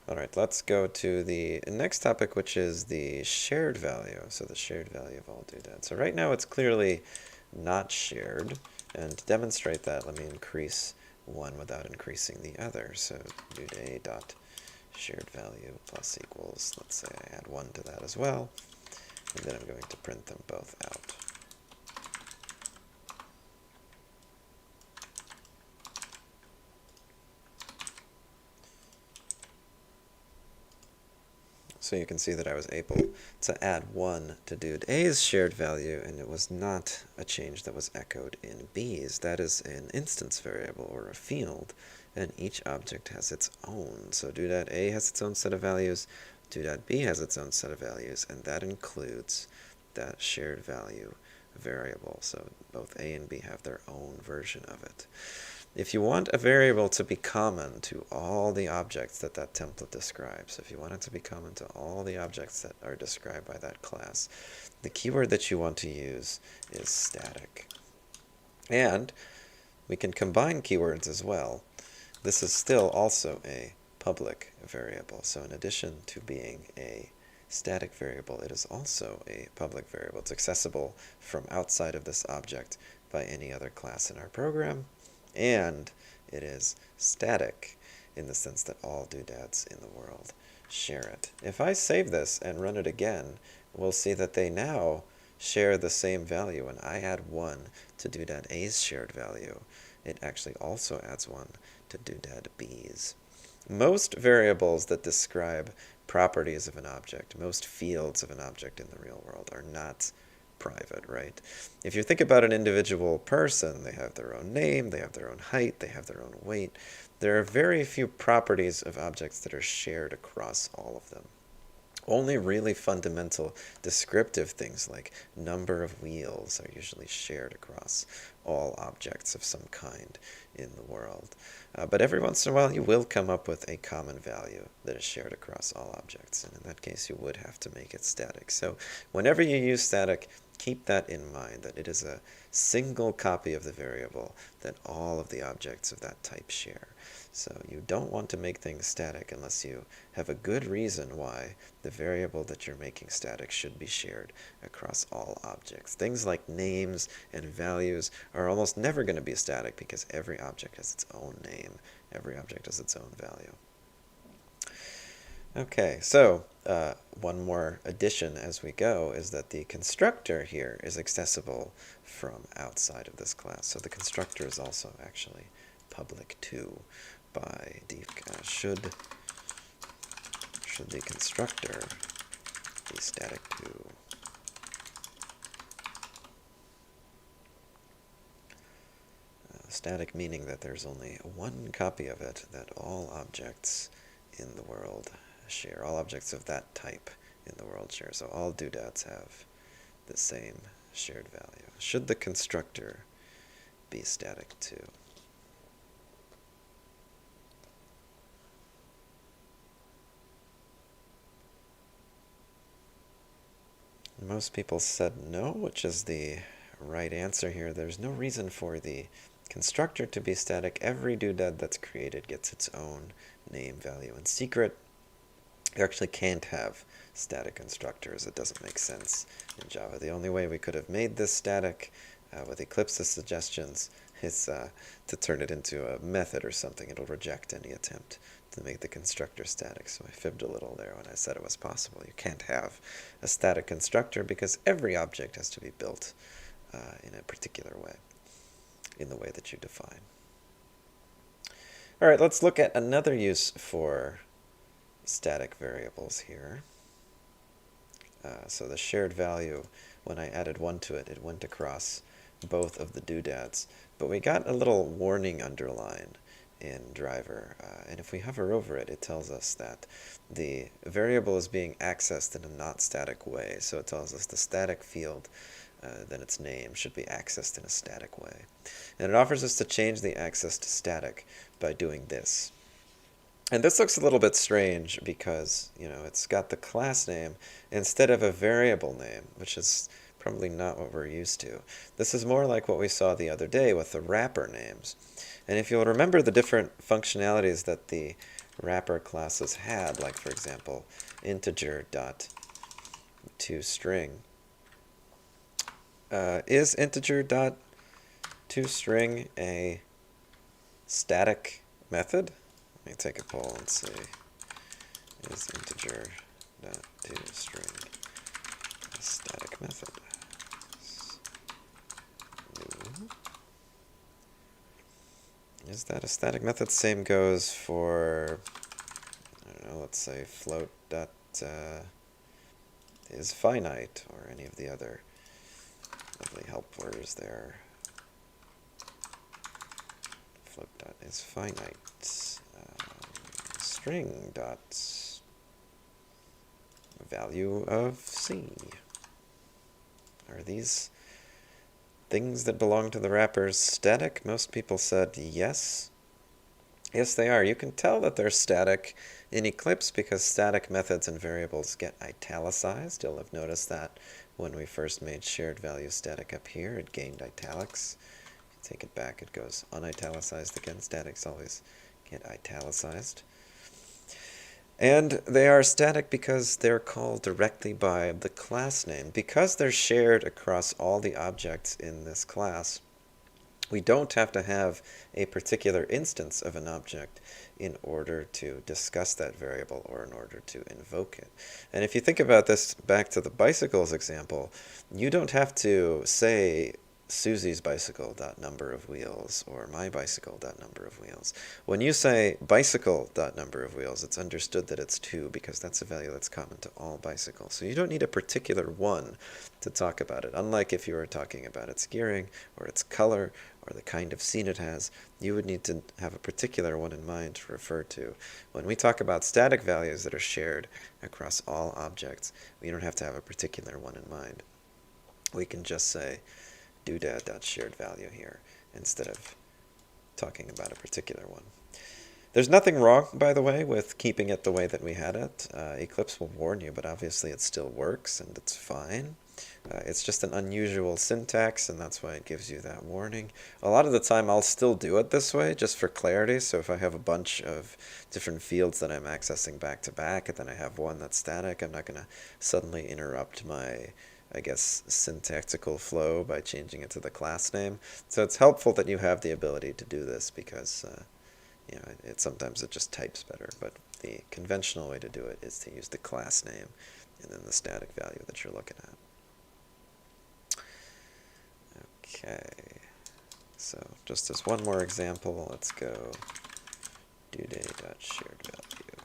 All right, let's go to the next topic, which is the shared value. So the shared value of all doodads. So right now it's clearly not shared. And to demonstrate that, let me increase one without increasing the other. So doodad dot shared value plus equals, let's say I add 1 to that as well. And then I'm going to print them both out. So you can see that I was able to add 1 to dude A's shared value, and it was not a change that was echoed in B's. That is an instance variable, or a field, and each object has its own. So doodad A has its own set of values, doodad B has its own set of values, and that includes that shared value variable. So both A and B have their own version of it. If you want a variable to be common to all the objects that that template describes, if you want it to be common to all the objects that are described by that class, the keyword that you want to use is static. And we can combine keywords as well. This is still also a public variable. So in addition to being a static variable, it is also a public variable. It's accessible from outside of this object by any other class in our program. And it is static in the sense that all doodads in the world share it. If I save this and run it again, we'll see that they now share the same value. When I add 1 to doodad A's shared value, it actually also adds 1 to doodad B's. Most variables that describe properties of an object, most fields of an object in the real world, are not private, right? If you think about an individual person, they have their own name, they have their own height, they have their own weight. There are very few properties of objects that are shared across all of them. Only really fundamental descriptive things like number of wheels are usually shared across all objects of some kind in the world. But every once in a while you will come up with a common value that is shared across all objects, and in that case you would have to make it static. So whenever you use static, keep that in mind, that it is a single copy of the variable that all of the objects of that type share. So you don't want to make things static unless you have a good reason why the variable that you're making static should be shared across all objects. Things like names and values are almost never going to be static because every object has its own name, every object has its own value. Okay, so one more addition as we go is that the constructor here is accessible from outside of this class. So the constructor is also actually public too by should the constructor be static too. Static meaning that there's only one copy of it that all objects in the world share, all objects of that type in the world share. So all doodads have the same shared value. Should the constructor be static too? Most people said no, which is the right answer here. There's no reason for the constructor to be static. Every doodad that's created gets its own name, value, and secret. You actually can't have static constructors. It doesn't make sense in Java. The only way we could have made this static with Eclipse's suggestions is to turn it into a method or something. It'll reject any attempt to make the constructor static. So I fibbed a little there when I said it was possible. You can't have a static constructor because every object has to be built in a particular way, in the way that you define. All right, let's look at another use for static variables here. So the shared value, when I added 1 to it, it went across both of the doodads. But we got a little warning underline in driver, and if we hover over it, it tells us that the variable is being accessed in a not static way. So it tells us the static field, then its name, should be accessed in a static way. And it offers us to change the access to static by doing this. And this looks a little bit strange because, it's got the class name instead of a variable name, which is probably not what we're used to. This is more like what we saw the other day with the wrapper names. And if you'll remember the different functionalities that the wrapper classes had, like for example, integer.toString. Is integer.toString a static method? Let me take a poll and see. Is integer.toString a static method? No. Is that a static method? Same goes for, I don't know, let's say float.is finite, or any of the other lovely help words there. Float.is finite. String dot value of C. Are these things that belong to the wrappers static? Most people said yes. Yes, they are. You can tell that they're static in Eclipse because static methods and variables get italicized. You'll have noticed that when we first made shared value static up here, it gained italics. If you take it back, it goes unitalicized again. Statics always get italicized. And they are static because they're called directly by the class name. Because they're shared across all the objects in this class, we don't have to have a particular instance of an object in order to discuss that variable or in order to invoke it. And if you think about this back to the bicycles example, you don't have to say Susie's bicycle.number of wheels or my bicycle.number of wheels. When you say bicycle.number of wheels, it's understood that it's 2 because that's a value that's common to all bicycles. So you don't need a particular one to talk about it. Unlike if you were talking about its gearing or its color or the kind of scene it has, you would need to have a particular one in mind to refer to. When we talk about static values that are shared across all objects, we don't have to have a particular one in mind. We can just say doodad.sharedValue here instead of talking about a particular one. There's nothing wrong, by the way, with keeping it the way that we had it. Eclipse will warn you, but obviously it still works and it's fine. It's just an unusual syntax, and that's why it gives you that warning. A lot of the time I'll still do it this way, just for clarity. So if I have a bunch of different fields that I'm accessing back to back, and then I have one that's static, I'm not going to suddenly interrupt my, I guess, syntactical flow by changing it to the class name. So it's helpful that you have the ability to do this because sometimes it just types better, but the conventional way to do it is to use the class name and then the static value that you're looking at. Okay, so just as one more example, let's go doday.sharedValue.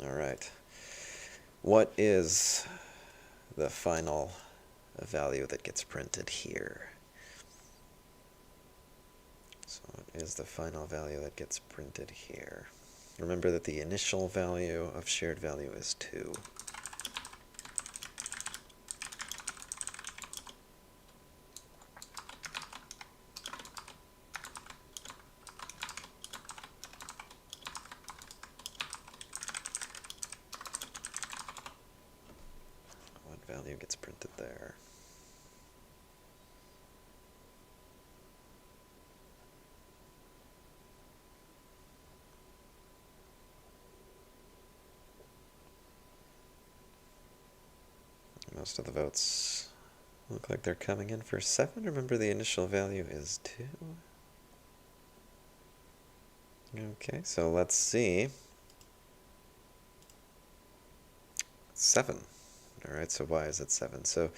All right. What is the final value that gets printed here? So what is the final value that gets printed here? Remember that the initial value of shared value is 2. What value gets printed there? Most of the votes look like they're coming in for 7. Remember, the initial value is 2. Okay, so let's see. 7. All right, so why is it 7? So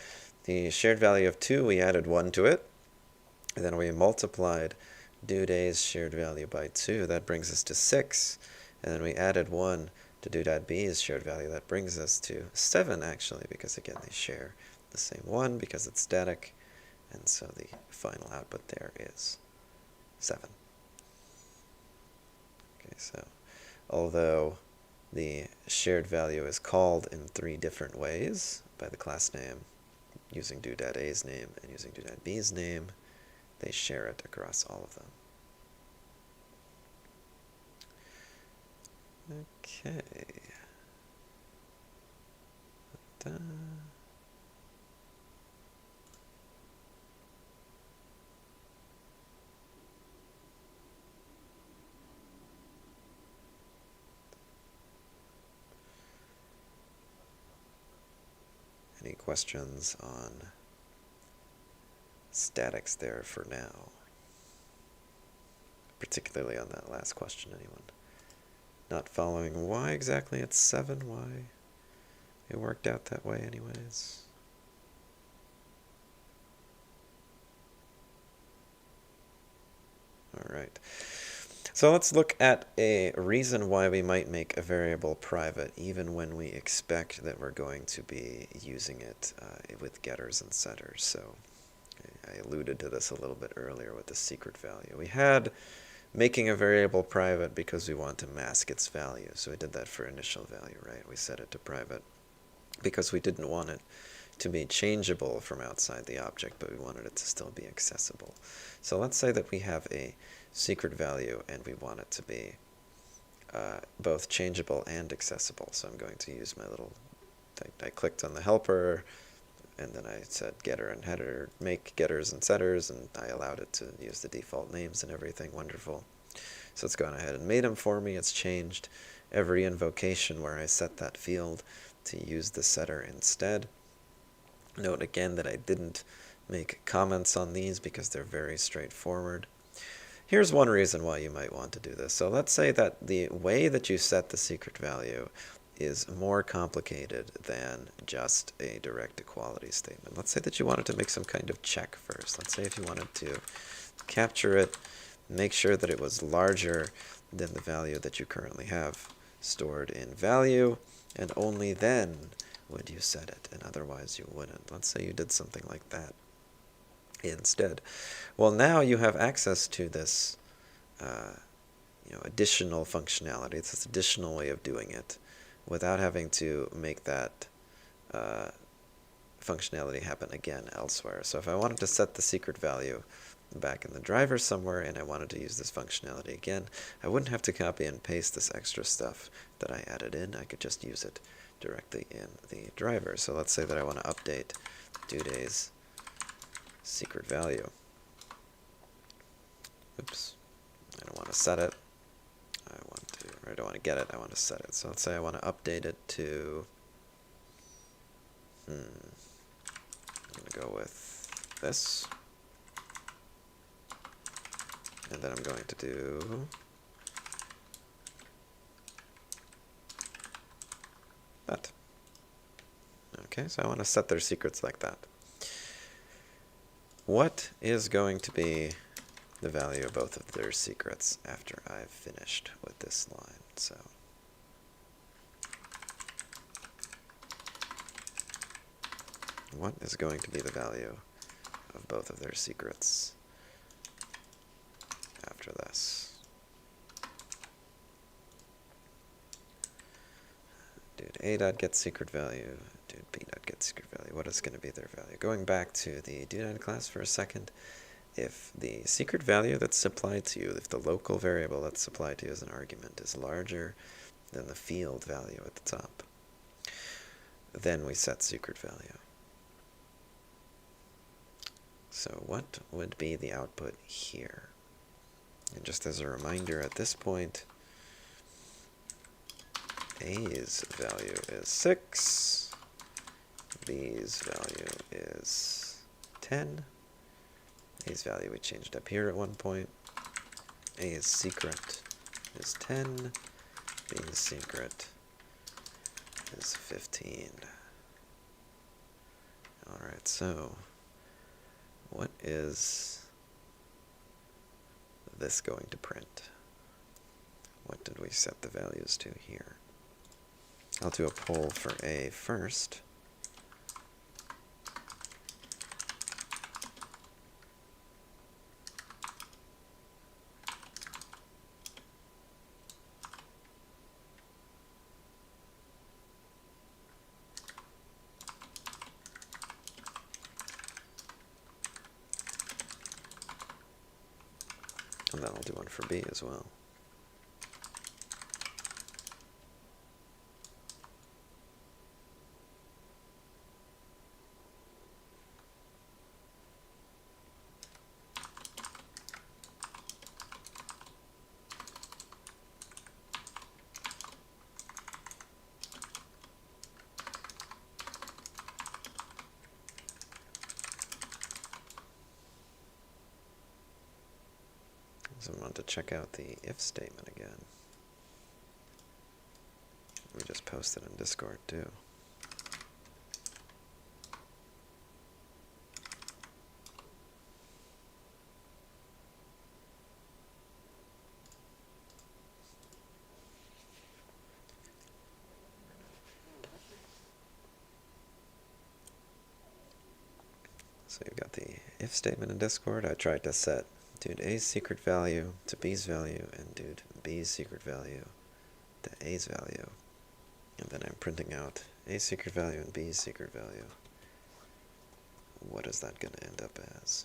the shared value of 2, we added 1 to it, and then we multiplied dooday's shared value by 2. That brings us to 6, and then we added 1 to doodad.b's shared value. That brings us to 7, actually, because, again, they share the same one because it's static, and so the final output there is 7. Okay, so although the shared value is called in 3 different ways by the class name, using doodad.a's name and using doodad.b's name, they share it across all of them. Okay. Any questions on statics there for now? Particularly on that last question, anyone? Not following why exactly it's 7, why it worked out that way anyways? All right. So let's look at a reason why we might make a variable private even when we expect that we're going to be using it with getters and setters. So I alluded to this a little bit earlier with the secret value. We had making a variable private because we want to mask its value. So we did that for initial value, right? We set it to private because we didn't want it to be changeable from outside the object, but we wanted it to still be accessible. So let's say that we have a secret value and we want it to be both changeable and accessible. So I'm going to use my little, I clicked on the helper, and then I said getter and header, make getters and setters, and I allowed it to use the default names and everything. Wonderful. So it's gone ahead and made them for me. It's changed every invocation where I set that field to use the setter instead. Note again that I didn't make comments on these because they're very straightforward. Here's one reason why you might want to do this. So let's say that the way that you set the secret value is more complicated than just a direct equality statement. Let's say that you wanted to make some kind of check first. Let's say if you wanted to capture it, make sure that it was larger than the value that you currently have stored in value, and only then would you set it, and otherwise you wouldn't. Let's say you did something like that. instead. Well, now you have access to this additional functionality. It's this additional way of doing it without having to make that functionality happen again elsewhere. So if I wanted to set the secret value back in the driver somewhere and I wanted to use this functionality again, I wouldn't have to copy and paste this extra stuff that I added in. I could just use it directly in the driver. So let's say that I want to update due day's secret value. Oops, I don't want to set it. I don't want to get it, I want to set it. So let's say I want to update it to, I'm going to go with this. And then I'm going to do that. Okay, so I want to set their secrets like that. What is going to be the value of both of their secrets after I've finished with this line? So what is going to be the value of both of their secrets after this? Dude A.get secret value, dude B.get secret value. What is going to be their value? Going back to the dude class for a second, if the secret value that's supplied to you, if the local variable that's supplied to you as an argument is larger than the field value at the top, then we set secret value. So what would be the output here? And just as a reminder at this point, A's value is 6, B's value is 10, A's value we changed up here at one point, A's secret is 10, B's secret is 15. Alright, so what is this going to print? What did we set the values to here? I'll do a poll for A first. And then I'll do one for B as well. So I want to check out the if statement again. We just posted in Discord too. So you've got the if statement in Discord. I tried to set dude A's secret value to B's value and dude B's secret value to A's value. And then I'm printing out A's secret value and B's secret value. What is that going to end up as?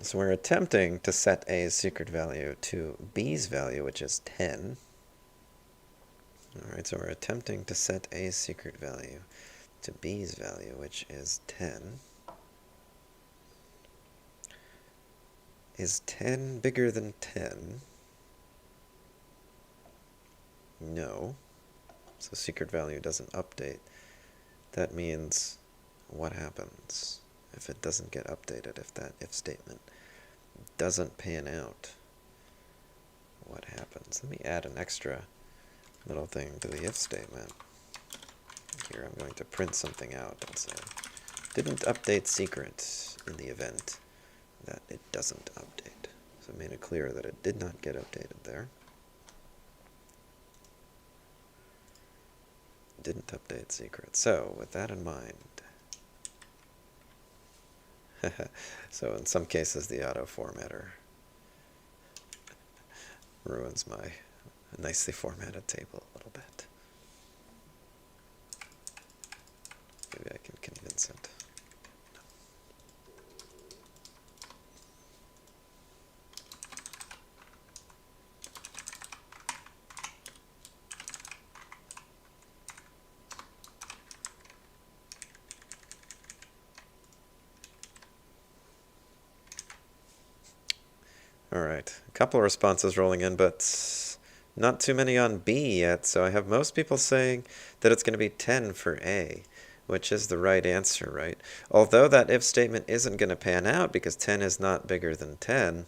So we're attempting to set A's secret value to B's value, which is 10. Alright, so we're attempting to set A's secret value to B's value, which is 10. Is 10 bigger than 10? No. So secret value doesn't update. That means what happens if it doesn't get updated, if that if statement doesn't pan out? What happens? Let me add an extra little thing to the if statement here. I'm going to print something out and say, didn't update secret in the event that it doesn't update. So I made it clear that it did not get updated there. Didn't update secret. So with that in mind, so in some cases the auto formatter ruins my nicely formatted table a little bit. Maybe I can convince it. All right, a couple of responses rolling in, but not too many on B yet, so I have most people saying that it's going to be 10 for A, which is the right answer, right? Although that if statement isn't going to pan out because 10 is not bigger than 10,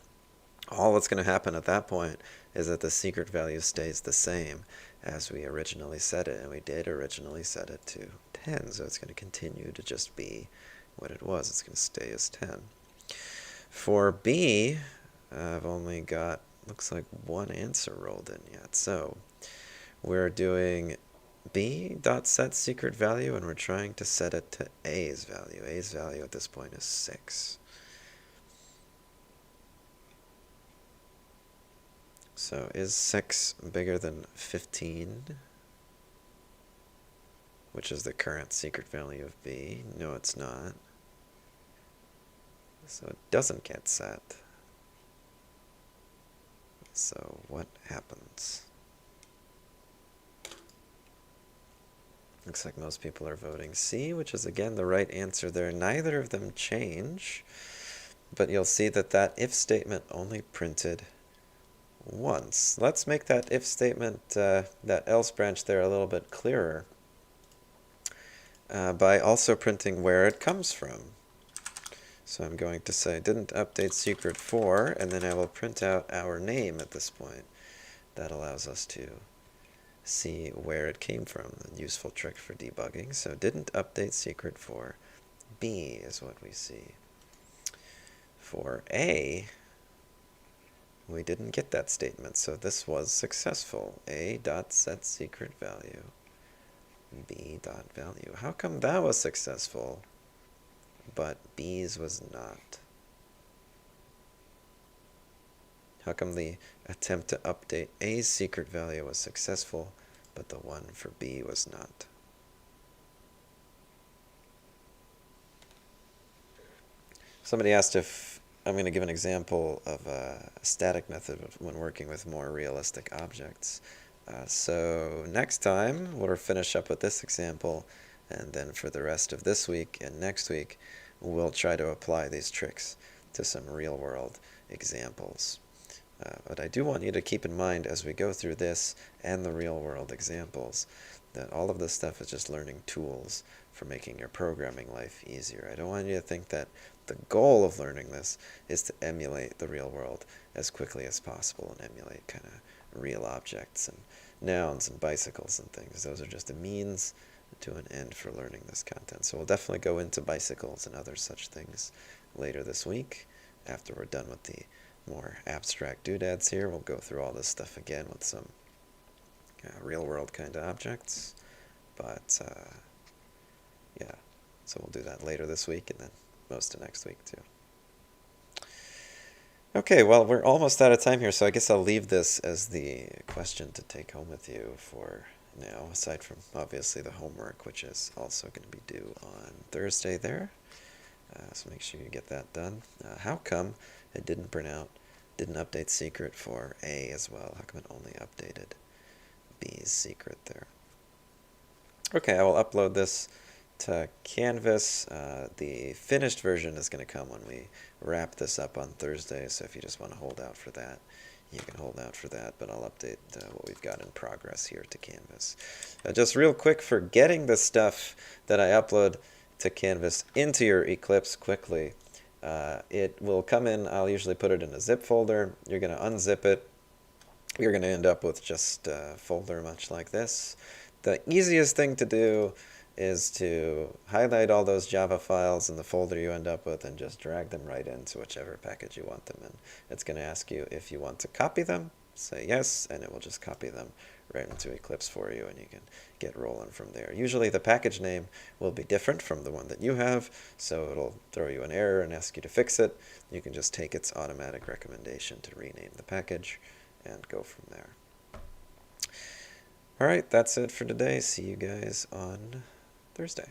all that's going to happen at that point is that the secret value stays the same as we originally set it, and we did originally set it to 10, so it's going to continue to just be what it was. It's going to stay as 10. For B, I've only got, looks like one answer rolled in yet. So we're doing b.set secret value, and we're trying to set it to A's value. A's value at this point is 6. So is 6 bigger than 15, which is the current secret value of B? No, it's not. So it doesn't get set. So what happens? Looks like most people are voting C, which is again the right answer there. Neither of them change, but you'll see that that if statement only printed once. Let's make that if statement, that else branch there, a little bit clearer by also printing where it comes from. So I'm going to say didn't update secret for, and then I will print out our name at this point. That allows us to see where it came from, a useful trick for debugging. So didn't update secret for B is what we see. For A, we didn't get that statement, so this was successful. A.set secret value, B.value. How come that was successful, but B's was not? How come the attempt to update A's secret value was successful, but the one for B was not? Somebody asked if I'm going to give an example of a static method when working with more realistic objects. So next time we'll finish up with this example, and then for the rest of this week and next week we'll try to apply these tricks to some real-world examples. But I do want you to keep in mind as we go through this and the real-world examples that all of this stuff is just learning tools for making your programming life easier. I don't want you to think that the goal of learning this is to emulate the real world as quickly as possible and emulate kind of real objects and nouns and bicycles and things. Those are just a means to an end for learning this content. So we'll definitely go into bicycles and other such things later this week. After we're done with the more abstract doodads here, we'll go through all this stuff again with some real world kind of objects. But yeah, so we'll do that later this week and then most of next week too. Okay, well, we're almost out of time here, so I guess I'll leave this as the question to take home with you for now, aside from obviously the homework, which is also going to be due on Thursday there. So make sure you get that done. How come it didn't update secret for A as well? How come it only updated B's secret there? Okay, I will upload this to Canvas. The finished version is going to come when we wrap this up on Thursday, so if you just want to hold out for that, you can hold out for that, but I'll update what we've got in progress here to Canvas. Just real quick, for getting the stuff that I upload to Canvas into your Eclipse quickly, it will come in, I'll usually put it in a zip folder. You're going to unzip it. You're going to end up with just a folder much like this. The easiest thing to do is to highlight all those Java files in the folder you end up with and just drag them right into whichever package you want them in. It's going to ask you if you want to copy them. Say yes, and it will just copy them right into Eclipse for you, and you can get rolling from there. Usually the package name will be different from the one that you have, so it'll throw you an error and ask you to fix it. You can just take its automatic recommendation to rename the package and go from there. All right, that's it for today. See you guys on Thursday.